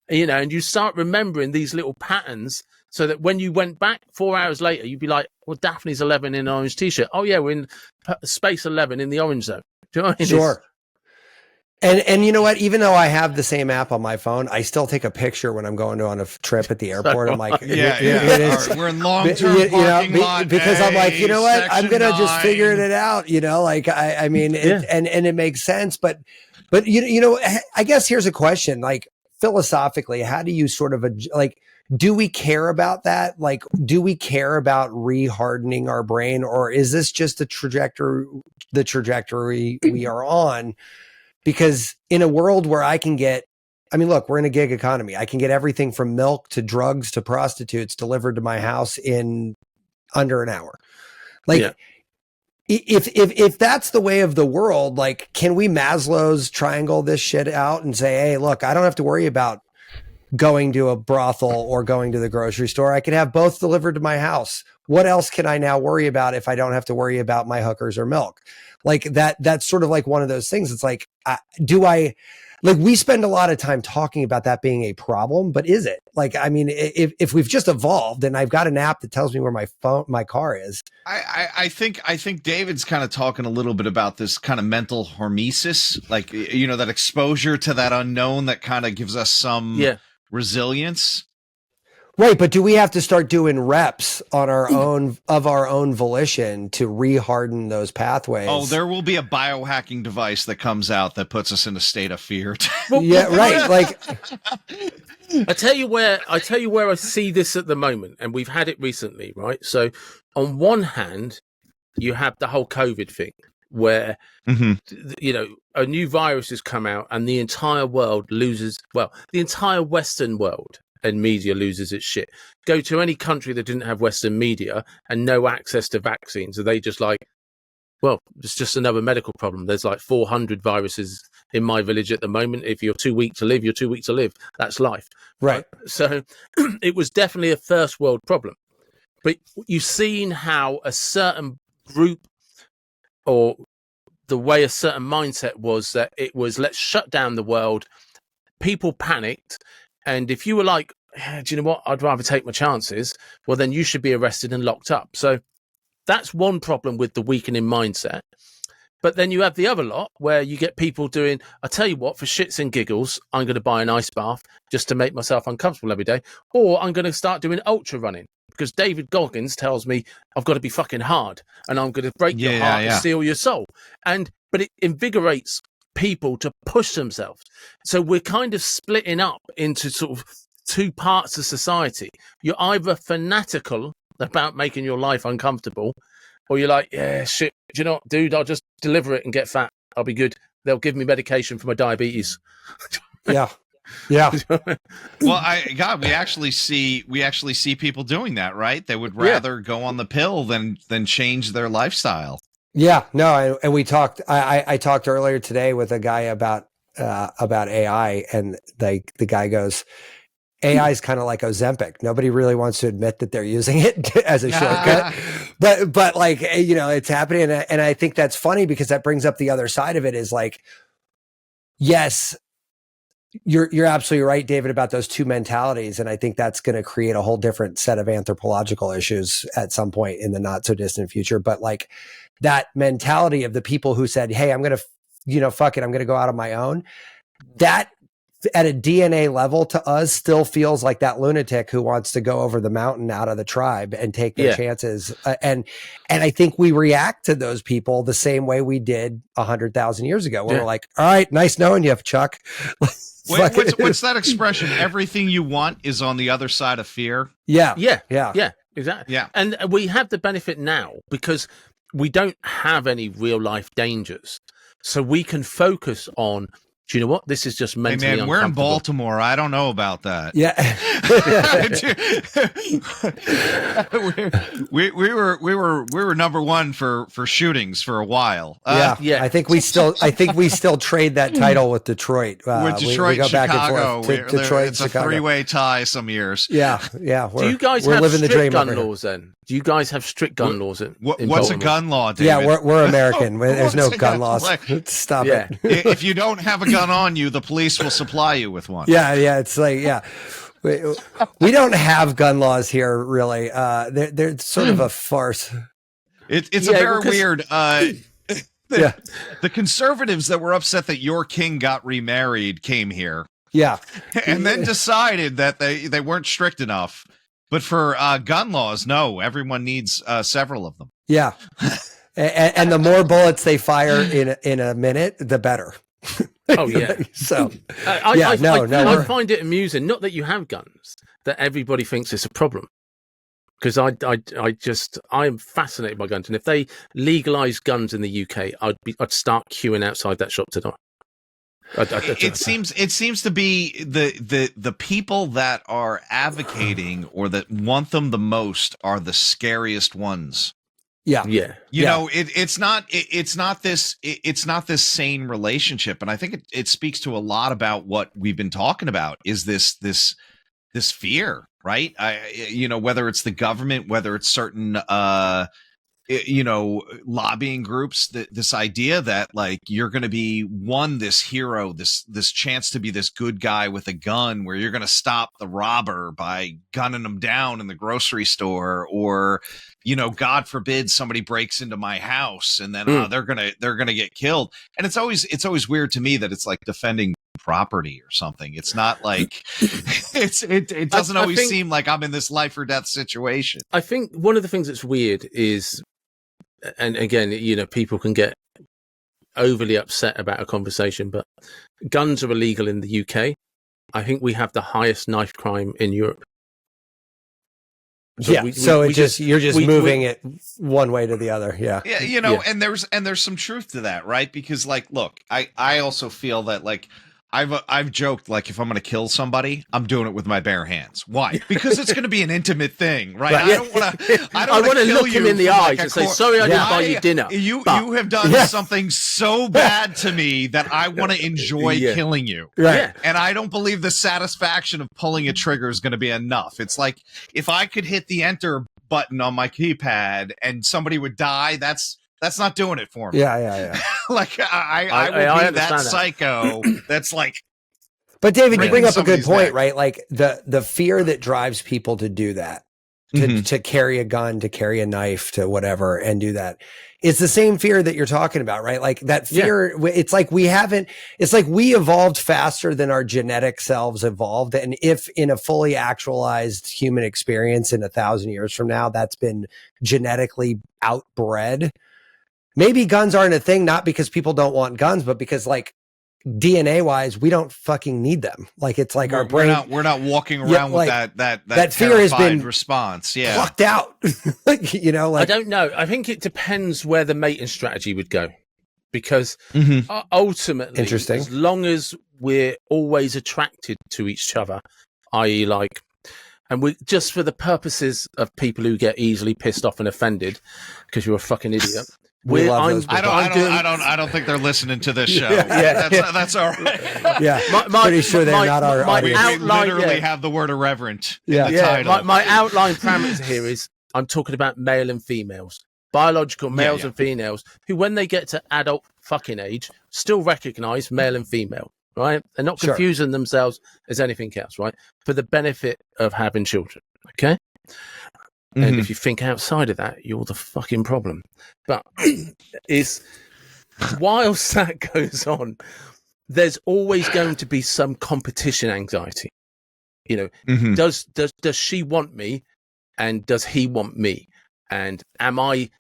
and you start remembering these little patterns so that when you went back 4 hours later, you'd be like, well, Daphne's 11 in an orange T-shirt. Oh, yeah, we're in space 11 in the orange zone. Do you know what I mean? Sure. And you know what? Even though I have the same app on my phone, I still take a picture when I'm going on a trip at the airport. I'm like, we're in long-term parking lot because I'm like, you know what? I'm gonna just figure it out. Like I mean, and it makes sense. But I guess here's a question: like philosophically, how do you sort of like? Do we care about that? Like, do we care about rehardening our brain, or is this just the trajectory we are on? Because in a world where look, we're in a gig economy. I can get everything from milk to drugs to prostitutes delivered to my house in under an hour. Like, if that's the way of the world, like, can we Maslow's triangle this shit out and say, hey, look, I don't have to worry about going to a brothel or going to the grocery store. I can have both delivered to my house. What else can I now worry about if I don't have to worry about my hookers or milk? Like that's sort of like one of those things. It's like, we spend a lot of time talking about that being a problem, but is it? Like, I mean, if we've just evolved and I've got an app that tells me where my car is. I think David's kind of talking a little bit about this kind of mental hormesis, like, that exposure to that unknown that kind of gives us some resilience. Right, but do we have to start doing reps on our own volition to reharden those pathways? Oh, there will be a biohacking device that comes out that puts us in a state of fear. Yeah, right. Like, I tell you where I see this at the moment, and we've had it recently, right? So, on one hand, you have the whole COVID thing, where a new virus has come out, and the entire world loses. Well, the entire Western world and media loses its shit. Go to any country that didn't have Western media and no access to vaccines. So they just like, well, it's just another medical problem. There's like 400 viruses in my village at the moment. If you're too weak to live, you're too weak to live. That's life. Right. So it was definitely a first world problem. But you've seen how a certain group, or the way a certain mindset was, that it was, let's shut down the world. People panicked. And if you were like, do you know what? I'd rather take my chances. Well, then you should be arrested and locked up. So that's one problem with the weakening mindset. But then you have the other lot where you get people doing, I tell you what, for shits and giggles, I'm going to buy an ice bath just to make myself uncomfortable every day. Or I'm going to start doing ultra running because David Goggins tells me I've got to be fucking hard and I'm going to break your heart and steal your soul. But it invigorates people to push themselves. So we're kind of splitting up into sort of two parts of society. You're either fanatical about making your life uncomfortable, or you're like, yeah, shit, do you know what, dude, I'll just deliver it and get fat. I'll be good. They'll give me medication for my diabetes. Yeah. Well, we actually see people doing that, right? They would rather go on the pill than change their lifestyle. Yeah, no, and we talked. I talked earlier today with a guy about AI, and the guy goes, AI is kind of like Ozempic. Nobody really wants to admit that they're using it as a shortcut, but like, it's happening, and I think that's funny because that brings up the other side of it. Is like, yes, you're absolutely right, David, about those two mentalities, and I think that's going to create a whole different set of anthropological issues at some point in the not so distant future. But like, that mentality of the people who said, hey, I'm going to, fuck it, I'm going to go out on my own. That at a DNA level to us still feels like that lunatic who wants to go over the mountain out of the tribe and take their chances. And I think we react to those people the same way we did 100,000 years ago, where we're like, all right, nice knowing you, Chuck. What's that expression? Everything you want is on the other side of fear. Yeah, exactly. Yeah. And we have the benefit now because we don't have any real life dangers. So we can focus on, do you know what? This is just mentally uncomfortable. We're in Baltimore. I don't know about that. Yeah. we were number one for shootings for a while. I think we still trade that title with Detroit. With Detroit, we go Chicago. Back and forth. Detroit, it's Chicago. A three-way tie some years. Yeah. Do you guys have strict gun laws then? Do you guys have strict gun laws? What's a gun law, David? Yeah, we're American. There's no gun laws. Stop it. If you don't have a gun on you, the police will supply you with one. Yeah. It's like, we don't have gun laws here, really. They're sort of a farce. It's a very weird. The conservatives that were upset that your king got remarried came here. Yeah. And then decided that they weren't strict enough. But for gun laws, no, everyone needs several of them. Yeah. And the more bullets they fire in a minute, the better. Oh, yeah. So, I find it amusing, not that you have guns, that everybody thinks it's a problem. Because I am fascinated by guns. And if they legalize guns in the UK, I'd start queuing outside that shop tonight. It seems to be the people that are advocating or that want them the most are the scariest ones. Yeah. You know, it's not this sane relationship. And I think it speaks to a lot about what we've been talking about is this fear, right? Whether it's the government, whether it's certain, lobbying groups, this idea that like you're going to be this hero, this chance to be this good guy with a gun where you're going to stop the robber by gunning them down in the grocery store, or, God forbid somebody breaks into my house and then they're going to get killed. And it's always weird to me that it's like defending property or something. It's not like it doesn't always seem like I'm in this life or death situation. I think one of the things that's weird is, and again, people can get overly upset about a conversation, but guns are illegal in the UK. I think we have the highest knife crime in Europe. So you're just moving it one way to the other. Yeah. Yeah. And there's some truth to that, right? Because like, look, I also feel that like, I've joked, like, if I'm going to kill somebody, I'm doing it with my bare hands. Why? Because it's going to be an intimate thing, right? I don't want to look him in the eyes and say, sorry, I didn't buy you dinner. You have done something so bad to me that I want to enjoy killing you. Right. Yeah. And I don't believe the satisfaction of pulling a trigger is going to be enough. It's like, if I could hit the enter button on my keypad and somebody would die, that's not doing it for me. Yeah. Like I will be that psycho. That's like. But David, you bring up a good point, right? Like the fear that drives people to do that, to carry a gun, to carry a knife, to whatever, and do that. It's the same fear that you're talking about, right? Like that fear. Yeah. It's like we evolved faster than our genetic selves evolved. And if in a fully actualized human experience in 1,000 years from now, that's been genetically outbred. Maybe guns aren't a thing, not because people don't want guns, but because like DNA wise, we don't fucking need them. Like it's like our brain. We're not walking around with that fear has been response. Yeah. Plucked out. I don't know. I think it depends where the mating strategy would go, because ultimately, interesting. As long as we're always attracted to each other, i.e. like, and we just for the purposes of people who get easily pissed off and offended because you're a fucking idiot. I don't think they're listening to this show. That's all right. Yeah, pretty sure they're not our audience. We literally have the word irreverent in the title. My outline parameter here is I'm talking about male and females, biological males and females, who when they get to adult fucking age still recognize male and female, right? They're not confusing themselves as anything else, right? For the benefit of having children, okay? And if you think outside of that, you're the fucking problem. But whilst that goes on, there's always going to be some competition anxiety. Does she want me, and does he want me, and am I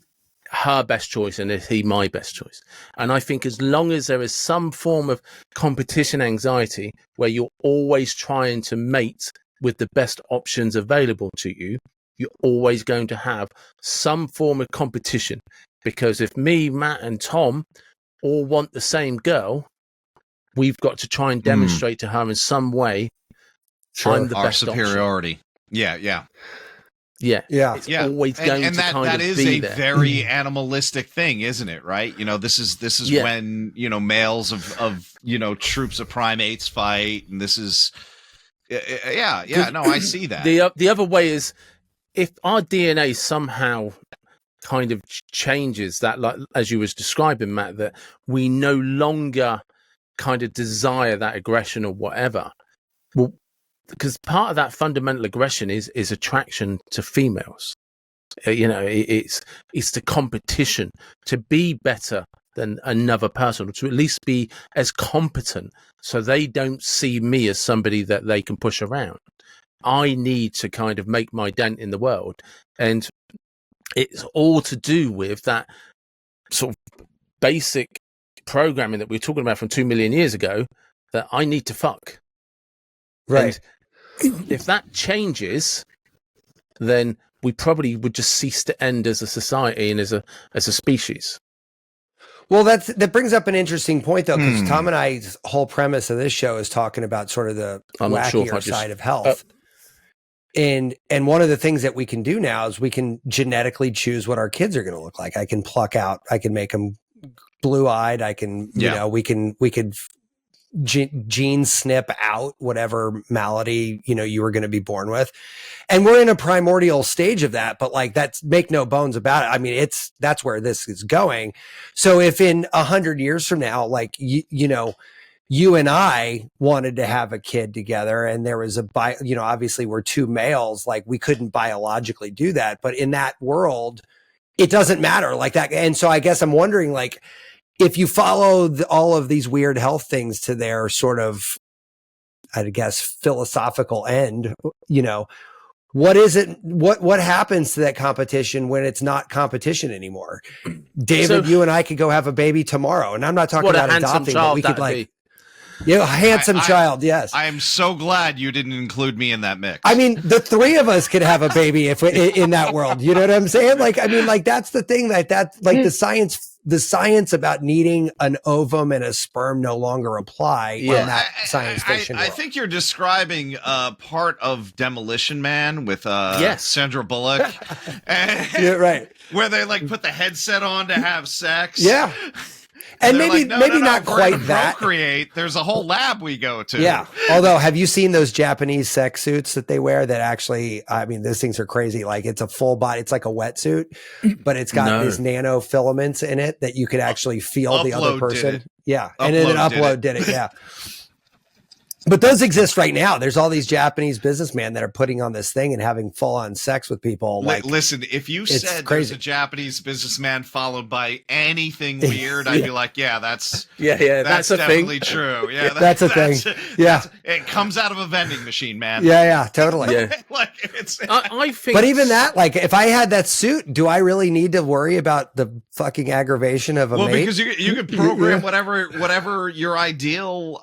her best choice, and is he my best choice? And I think as long as there is some form of competition anxiety where you're always trying to mate with the best options available to you, you're always going to have some form of competition. Because if me, Matt, and Tom all want the same girl, we've got to try and demonstrate to her in some way I'm the best superiority. Option. It's always going to kind that of is be a there. very animalistic thing, isn't it? Right? This is when males of troops of primates fight, and this is no, I see that. The other way is, if our DNA somehow kind of changes that, like as you was describing, Matt, that we no longer kind of desire that aggression or whatever. Well, because part of that fundamental aggression is attraction to females. It's the competition to be better than another person, or to at least be as competent so they don't see me as somebody that they can push around. I need to kind of make my dent in the world. And it's all to do with that sort of basic programming that we were talking about from 2 million years ago, that I need to fuck. Right. And if that changes, then we probably would just cease to end as a society and as a species. Well, that brings up an interesting point, though, because Tom and I's whole premise of this show is talking about sort of the wackier side of health. And one of the things that we can do now is we can genetically choose what our kids are going to look like. I can make them blue-eyed. I can, we could gene snip out whatever malady, you were going to be born with. And we're in a primordial stage of that, but like, that's, make no bones about it. I mean, that's where this is going. So if in 100 years from now, like, you and I wanted to have a kid together and there was obviously we're two males, like we couldn't biologically do that, but in that world, it doesn't matter like that. And so I guess I'm wondering, like, if you follow all of these weird health things to their sort of, I guess, philosophical end, what is it? What happens to that competition when it's not competition anymore? David, you and I could go have a baby tomorrow, and I'm not talking about adopting, but we could a handsome child. Yes. I am so glad you didn't include me in that mix. I mean, the three of us could have a baby if in that world, you know what I'm saying? Like, I mean, like that's the thing like the science about needing an ovum and a sperm no longer apply in that science fiction world. I think you're describing part of Demolition Man with Sandra Bullock. Yeah, right. Where they like put the headset on to have sex. Yeah. And maybe not quite that. Procreate. There's a whole lab we go to. Yeah. Although, have you seen those Japanese sex suits that they wear that actually, I mean, those things are crazy. Like it's a full body, it's like a wetsuit, but it's got these nano filaments in it that you could actually feel the other person. Yeah. And then Upload did it. Yeah. But those exist right now. There's all these Japanese businessmen that are putting on this thing and having full on sex with people. Like, listen, if you said there's a Japanese businessman followed by anything weird, I'd be like, that's definitely true. Yeah, that's a thing. Yeah, it comes out of a vending machine, man. Yeah, totally. Yeah. I think. But even that, like, if I had that suit, do I really need to worry about the fucking aggravation of a mate? Well, because you can program whatever your ideal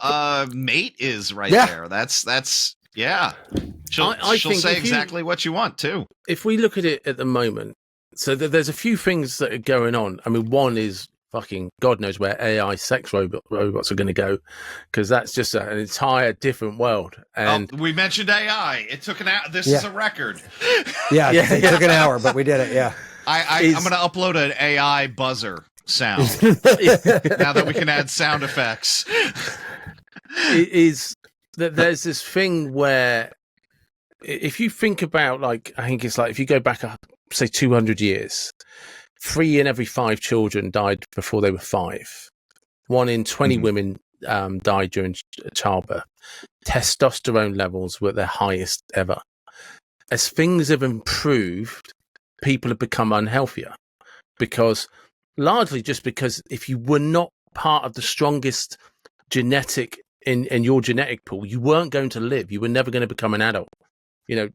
mate is. There. That's She'll say exactly what you want too. If we look at it at the moment, so there's a few things that are going on. I mean, one is fucking God knows where AI sex robots are going to go, because that's just an entire different world. And we mentioned AI. It took an hour. This is a record. It took an hour, but we did it. Yeah. I'm going to upload an AI buzzer sound now that we can add sound effects. It is that there's this thing where if you think about, like, I think it's like if you go back up, say 200 years, 3 in every 5 children died before they were 5. 1 in 20 women died during childbirth. Testosterone levels were their highest ever. As things have improved, people have become unhealthier largely because if you were not part of the strongest genetic in your genetic pool, you weren't going to live. You were never going to become an adult.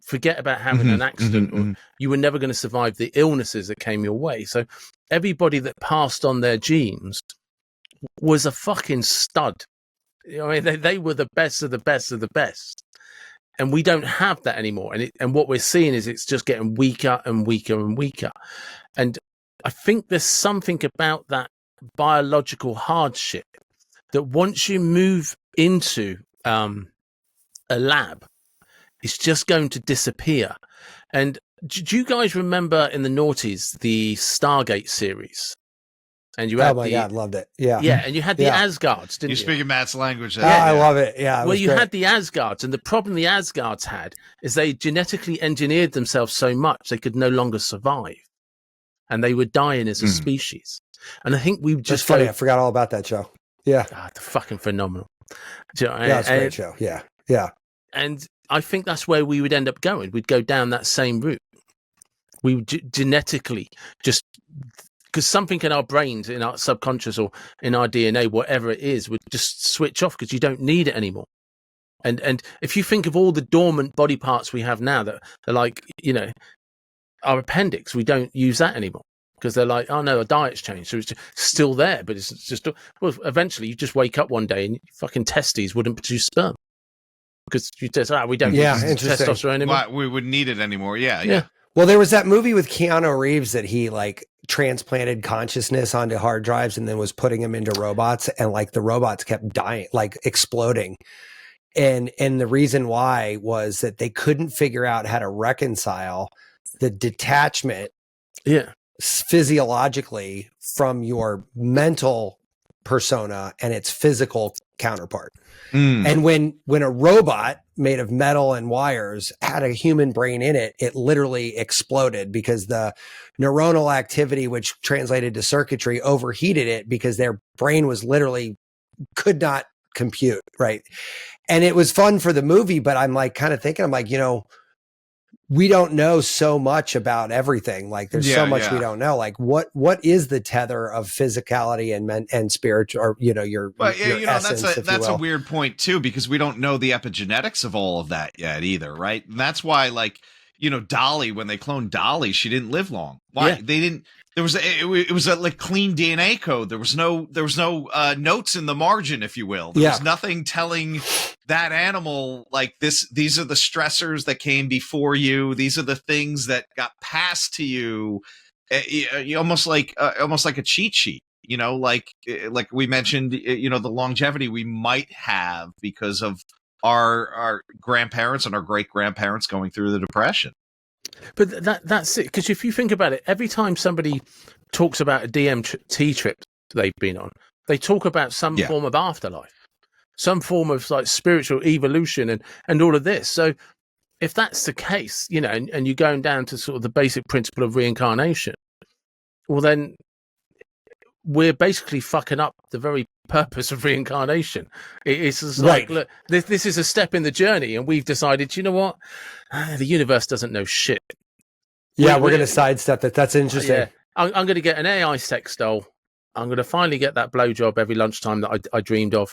Forget about having an accident, or you were never going to survive the illnesses that came your way. So everybody that passed on their genes was a fucking stud. I mean, they were the best of the best of the best. And we don't have that anymore. And what we're seeing is it's just getting weaker and weaker and weaker. And I think there's something about that biological hardship that once you move into a lab, it's just going to disappear. And do you guys remember in the noughties the Stargate series? And you had God, loved it. Yeah. Yeah, and you had the Asgards, didn't you? You're speaking Matt's language. I love it. Yeah. Well, you had the Asgards, and the problem the Asgards had is they genetically engineered themselves so much they could no longer survive. And they were dying as a species. And I think we just... That's funny. I forgot all about that show. Yeah. God, they're fucking phenomenal. It's a great show. Yeah. Yeah. And I think that's where we would end up going. We'd go down that same route. We would genetically just because something in our brains, in our subconscious or in our DNA, whatever it is, would just switch off because you don't need it anymore. And if you think of all the dormant body parts we have now that are like, our appendix, we don't use that anymore because they're like, oh no, our diet's changed. So it's still there, but it's just, well, eventually you just wake up one day and your fucking testes wouldn't produce sperm because you just, we don't use testosterone anymore. Why we wouldn't need it anymore. Yeah. Well, there was that movie with Keanu Reeves that he like transplanted consciousness onto hard drives and then was putting them into robots, and like the robots kept dying, like exploding. And the reason why was that they couldn't figure out how to reconcile the detachment physiologically from your mental persona and its physical counterpart. And when a robot made of metal and wires had a human brain in it, it literally exploded because the neuronal activity, which translated to circuitry, overheated it because their brain was literally could not compute. Right. And it was fun for the movie, but I'm like kind of thinking, I'm like, we don't know so much about everything. Like there's so much we don't know. Like what is the tether of physicality and spiritual, or your essence, that's a weird point too, because we don't know the epigenetics of all of that yet either, right? And that's why, like, Dolly, when they cloned Dolly, she didn't live long. Why? They didn't. It was a like clean DNA code. There was no notes in the margin, if you will. There was nothing telling that animal like this. These are the stressors that came before you. These are the things that got passed to you. Almost like a cheat sheet. Like we mentioned. The longevity we might have because of our grandparents and our great grandparents going through the Depression. But that's it, because if you think about it, every time somebody talks about a DMT trip they've been on, they talk about some form of afterlife, some form of like spiritual evolution and all of this. So if that's the case, and you're going down to sort of the basic principle of reincarnation, well then we're basically fucking up the very purpose of reincarnation. It's just like, look, this is a step in the journey, and we've decided, you know what? The universe doesn't know shit. Yeah, we're going to sidestep that. That's interesting. Yeah. I'm going to get an AI sex doll. I'm going to finally get that blowjob every lunchtime that I dreamed of.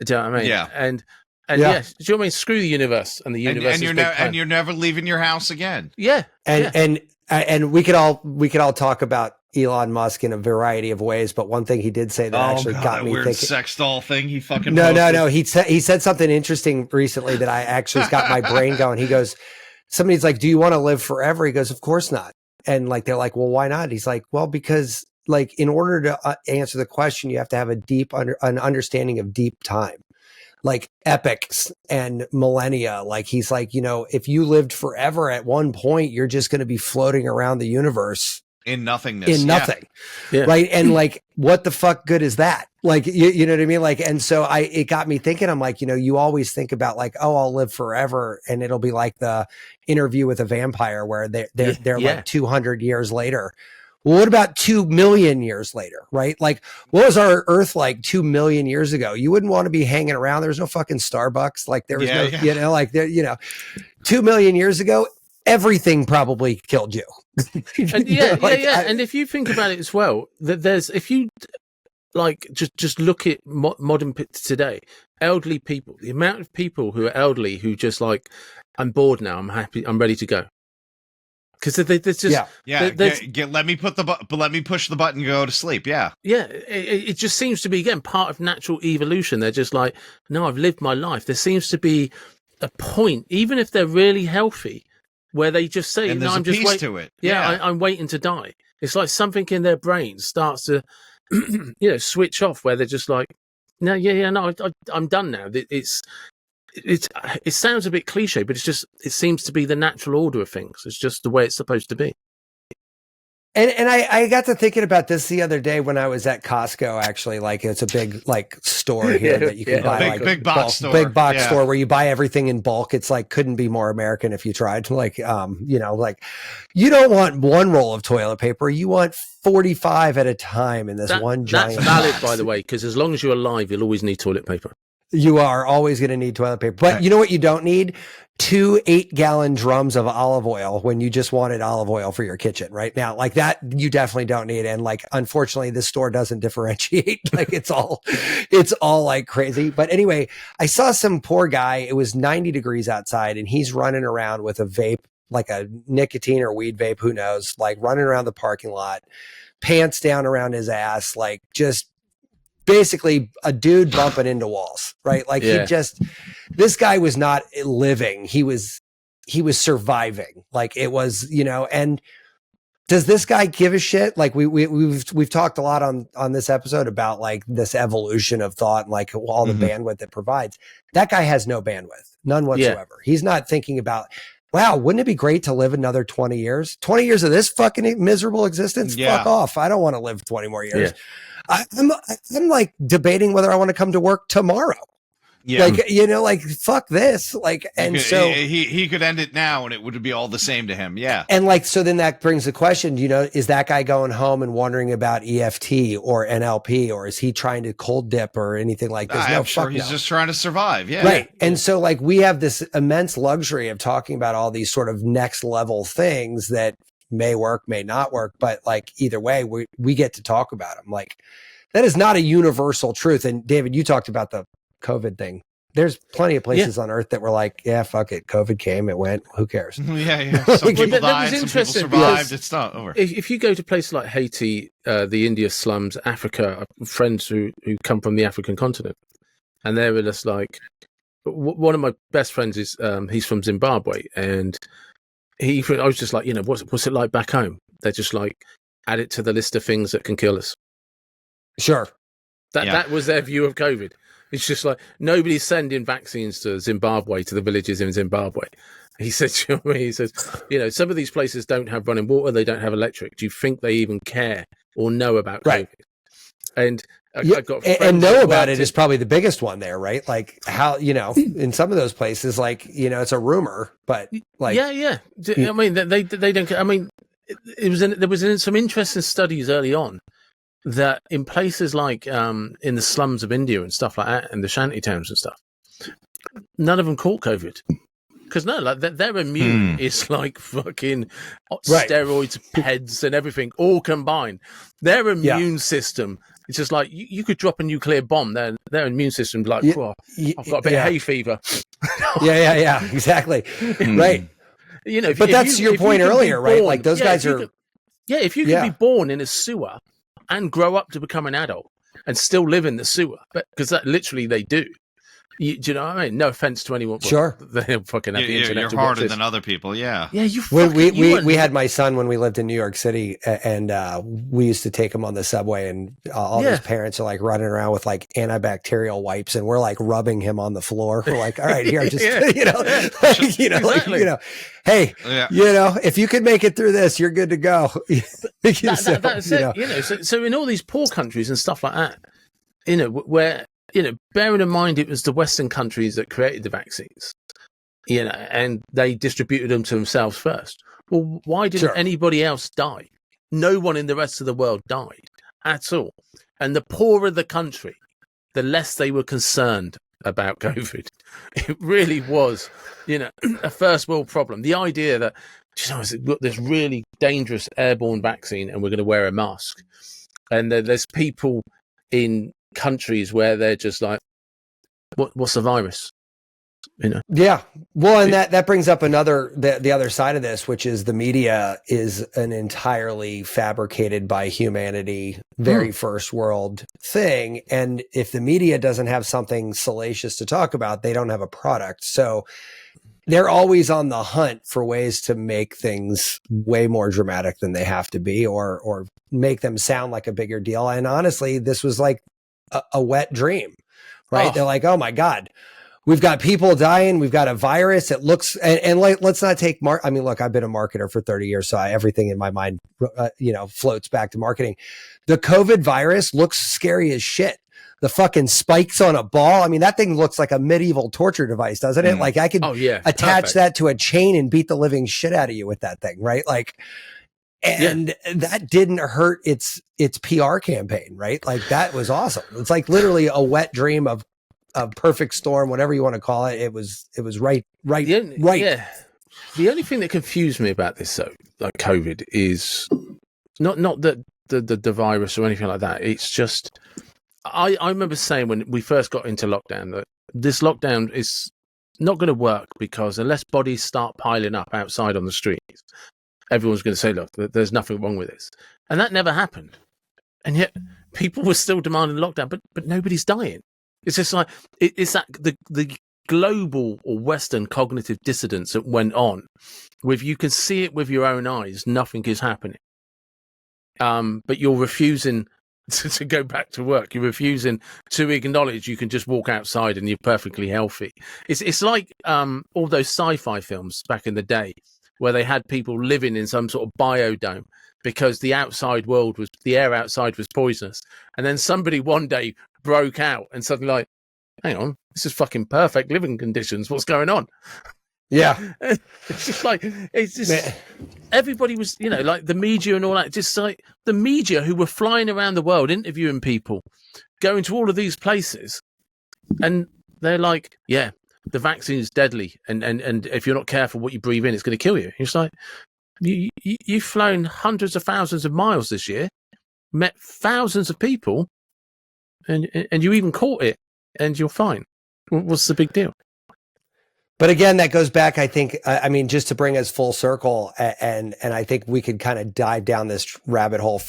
Do you know what I mean? Yeah. And do you know what I mean? Screw the universe and the universe. And you're never leaving your house again. Yeah. And we could all talk about Elon Musk in a variety of ways, but one thing he did say that got me weird thinking. Sex doll thing he fucking no. He said something interesting recently that I actually got my brain going. He goes, somebody's like, "Do you want to live forever?" He goes, "Of course not." And like they're like, "Well, why not?" He's like, "Well, because like in order to answer the question, you have to have a deep an understanding of deep time." Like epics and millennia. Like he's like, if you lived forever, at one point, you're just going to be floating around the universe in nothingness, in nothing. Yeah. Right. And like, what the fuck good is that? Like, you know what I mean? Like, and so it got me thinking, I'm like, you always think about like, oh, I'll live forever. And it'll be like the Interview with a Vampire where they're like 200 years later. Well, what about 2 million years later, right? Like, what was our Earth like 2 million years ago? You wouldn't want to be hanging around. There was no fucking Starbucks. Like, there was 2 million years ago, everything probably killed you. And and if you think about it as well, that if you like just look at modern today, elderly people, the amount of people who are elderly who just like, I'm bored now, I'm happy, I'm ready to go. Because there's just let me push the button and go to sleep. It just seems to be again part of natural evolution. They're just like, no, I've lived my life. There seems to be a point, even if they're really healthy, where they just say, and no, I'm just waiting to it. I'm waiting to die. It's like something in their brain starts to switch off, where they're just like, no, I'm done now. It sounds a bit cliche, but it seems to be the natural order of things. It's just the way it's supposed to be. And I got to thinking about this the other day when I was at Costco. Actually, like it's a big like store here that you can buy big box store, store where you buy everything in bulk. It's like couldn't be more American if you tried. Like like you don't want one roll of toilet paper, you want 45 at a time in this one giant. That's valid, box. by the way, because as long as you're alive, you'll always need toilet paper. You are always going to need toilet paper. But you know what you don't need? 2 8-gallon drums of olive oil when you just wanted olive oil for your kitchen right now. Like that, you definitely don't need. And like, unfortunately, this store doesn't differentiate. Like it's all like crazy. But anyway, I saw some poor guy. It was 90 degrees outside and he's running around with a vape, like a nicotine or weed vape, who knows, like running around the parking lot, pants down around his ass, like just basically a dude bumping into walls, right? Like this guy was not living. He was surviving. Like it was, and does this guy give a shit? Like we've talked a lot on this episode about like this evolution of thought and like all the bandwidth it provides. That guy has no bandwidth, none whatsoever. He's not thinking about, wow, wouldn't it be great to live another 20 years? 20 years of this fucking miserable existence? Yeah. Fuck off. I don't want to live 20 more years. Yeah. I'm like debating whether I want to come to work tomorrow. Yeah. Like, like fuck this. Like, and so he could end it now and it would be all the same to him. Yeah. And like, so then that brings the question, is that guy going home and wondering about EFT or NLP, or is he trying to cold dip or anything like this? I'm sure he's just trying to survive. Yeah. Right. And so like, we have this immense luxury of talking about all these sort of next level things that may work, may not work, but like either way, we get to talk about them. Like that is not a universal truth. And David, you talked about the COVID thing. There's plenty of places on earth that were like, yeah, fuck it. COVID came, it went, who cares? Yeah. Some people died, some people survived. It's not over. If you go to places like Haiti, the India slums, Africa, friends who come from the African continent, and they were just like, one of my best friends is, he's from Zimbabwe, and I was just like, what's it like back home? They're just like, add it to the list of things that can kill us. Sure. That was their view of COVID. It's just like, nobody's sending vaccines to Zimbabwe, to the villages in Zimbabwe. He said to me, he says, some of these places don't have running water, they don't have electric. Do you think they even care or know about COVID? And I've got and know about it is probably the biggest one there, right? Like how, in some of those places, like, it's a rumor, but like, yeah. I mean, they don't, I mean, there was some interesting studies early on that in places like, in the slums of India and stuff like that, and the shanty towns and stuff, none of them caught COVID. Because their immune is like fucking steroids, peds, and everything all combined. Their immune system, it's just like you could drop a nuclear bomb. Their immune system, like, I've got a bit of hay fever. Yeah, exactly. Right. But that's your point earlier, right? Like those guys are. If you can be born in a sewer and grow up to become an adult and still live in the sewer, because that literally they do. Do you know what I mean? No offense to anyone. Sure. They fucking have the internet. You're harder than other people. Yeah. Yeah. We had my son when we lived in New York City, and we used to take him on the subway, and all his parents are like running around with like antibacterial wipes, and we're like rubbing him on the floor. We're like, all right, here, just hey, if you could make it through this, you're good to go. That's it. So in all these poor countries and stuff like that, where. Bearing in mind it was the Western countries that created the vaccines, and they distributed them to themselves first. Well, why didn't anybody else die? No one in the rest of the world died at all. And the poorer the country, the less they were concerned about COVID. It really was, a first world problem. The idea that, look, there's really dangerous airborne vaccine and we're going to wear a mask. And there's people in countries where they're just like, what's the virus? Yeah. Well, and that brings up the other side of this, which is the media is an entirely fabricated by humanity, very first world thing. And if the media doesn't have something salacious to talk about, they don't have a product. So they're always on the hunt for ways to make things way more dramatic than they have to be, or make them sound like a bigger deal. And honestly, this was like a wet dream, right? They're like, oh my God, we've got people dying. We've got a virus. It looks, and like, let's not take I mean, look, I've been a marketer for 30 years. So everything in my mind, floats back to marketing. The COVID virus looks scary as shit. The fucking spikes on a ball. I mean, that thing looks like a medieval torture device, doesn't it? Like I could attach that to a chain and beat the living shit out of you with that thing, right? Like, and that didn't hurt its PR campaign, right? Like that was awesome. It's like literally a wet dream of a perfect storm, whatever you want to call it. It was right. Yeah. The only thing that confused me about this, though, like COVID, is not that the virus or anything like that. It's just I remember saying when we first got into lockdown that this lockdown is not going to work because unless bodies start piling up outside on the streets, everyone's going to say, look, there's nothing wrong with this. And that never happened. And yet people were still demanding lockdown, but nobody's dying. It's just like, it's that the global or Western cognitive dissonance that went on with, you can see it with your own eyes, nothing is happening. But you're refusing to go back to work. You're refusing to acknowledge you can just walk outside and you're perfectly healthy. It's like all those sci-fi films back in the day where they had people living in some sort of biodome because the air outside was poisonous. And then somebody one day broke out and suddenly like, hang on, this is fucking perfect living conditions. What's going on? Yeah. It's just like, everybody was, like the media and all that, just like the media who were flying around the world, interviewing people, going to all of these places. And they're like, yeah, the vaccine is deadly. And if you're not careful what you breathe in, it's going to kill you. It's like, you've flown hundreds of thousands of miles this year, met thousands of people, and you even caught it and you're fine. What's the big deal? But again, that goes back, I think, just to bring us full circle, and I think we could kind of dive down this rabbit hole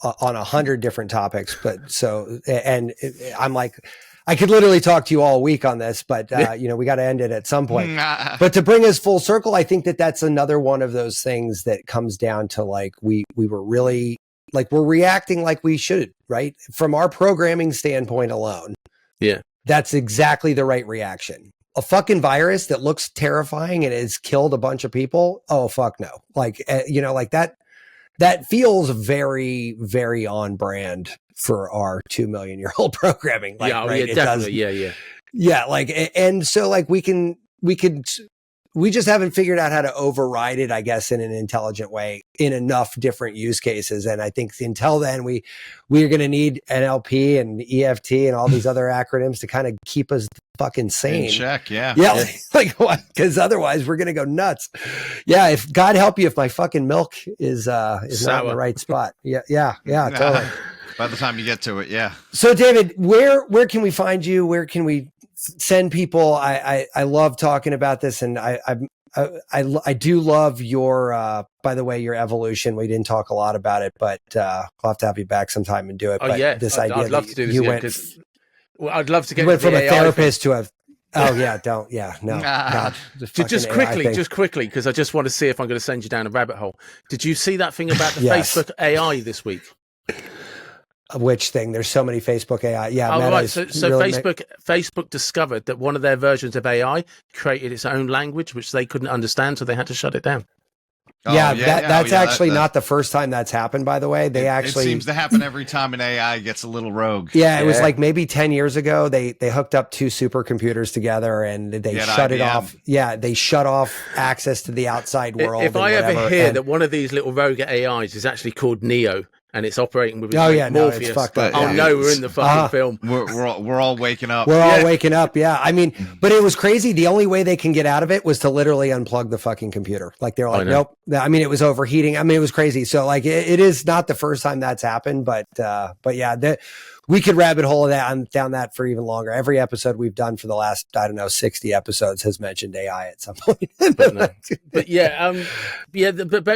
on 100 different topics. But I'm like, I could literally talk to you all week on this, but we got to end it at some point. But to bring us full circle, I think that's another one of those things that comes down to like, we were really like, we're reacting like we should, right? From our programming standpoint alone. Yeah. That's exactly the right reaction. A fucking virus that looks terrifying and has killed a bunch of people. Oh, fuck no. Like, like that feels very, very on brand for our 2 million year old programming. Like, right? Yeah, definitely. Yeah. Yeah. Like, and so like we just haven't figured out how to override it, I guess, in an intelligent way in enough different use cases. And I think until then, we are going to need NLP and EFT and all these other acronyms to kind of keep us fucking sane. In check, yeah. Yeah, like what? Because otherwise we're going to go nuts. Yeah, if God help you, if my fucking milk is not in the right spot. Yeah, totally. By the time you get to it, yeah. So, David, where can we find you? Where can we send people? I love talking about this, and I do love your by the way, your evolution. We didn't talk a lot about it, but we'll have to have you back sometime and do it. I'd love to do this. I'd love to get. You went from a therapist to a. Oh yeah, don't no. God, just quickly, because I just want to see if I'm going to send you down a rabbit hole. Did you see that thing about the Facebook AI this week? Which thing? There's so many Facebook AI. Yeah. Oh, right. So really Facebook discovered that one of their versions of AI created its own language, which they couldn't understand, so they had to shut it down. That's actually not the first time that's happened, by the way. It seems to happen every time an AI gets a little rogue. Yeah, it was like maybe 10 years ago. They hooked up two supercomputers together and they shut it off. Yeah, they shut off access to the outside world. If I ever hear that one of these little rogue AIs is actually called Neo, and it's operating with Morpheus, no, we're in the fucking film. We're all waking up. We're all waking up. Yeah. I mean, but it was crazy. The only way they can get out of it was to literally unplug the fucking computer. Like they're like, nope. I mean, it was overheating. I mean, it was crazy. So like, it is not the first time that's happened, but yeah, we could rabbit hole down that for even longer. Every episode we've done for the last, 60 episodes has mentioned AI at some point. But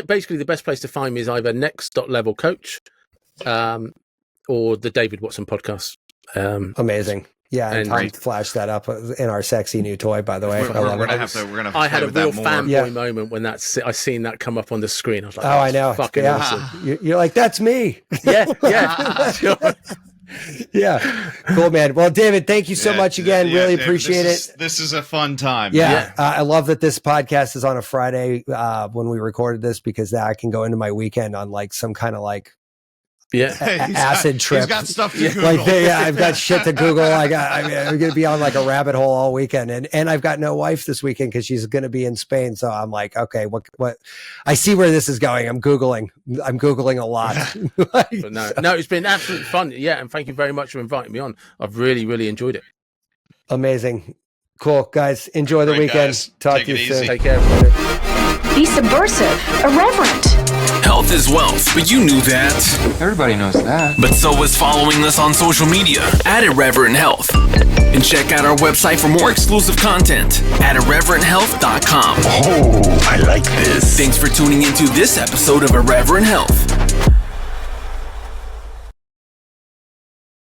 basically the best place to find me is either next.level coach, or the David Watson podcast. Amazing. Yeah, and Tom flashed that up in our sexy new toy, by the way. I had a real fanboy moment when I seen that come up on the screen. I was like, I know. Fucking awesome. You're like, that's me. Yeah. Sure. Yeah. Cool, man. Well, David, thank you so much again. Really appreciate it. This is a fun time. Yeah. I love that this podcast is on a Friday when we recorded this, because I can go into my weekend on like some kind of like acid trip. He's got stuff to Google. I've got shit to Google. I'm going to be on like a rabbit hole all weekend, and I've got no wife this weekend because she's going to be in Spain. So I'm like, okay, what? I see where this is going. I'm googling a lot. But no, it's been absolutely fun. Yeah, and thank you very much for inviting me on. I've really, really enjoyed it. Amazing. Cool, guys. Enjoy the weekend. Guys. Talk Take to you it soon. easy. Take care, everybody. Be subversive, irreverent. Health is wealth, but you knew that. Everybody knows that. But so is following us on social media at Irreverent Health. And check out our website for more exclusive content at irreverenthealth.com. Oh, I like this. Thanks for tuning into this episode of Irreverent Health.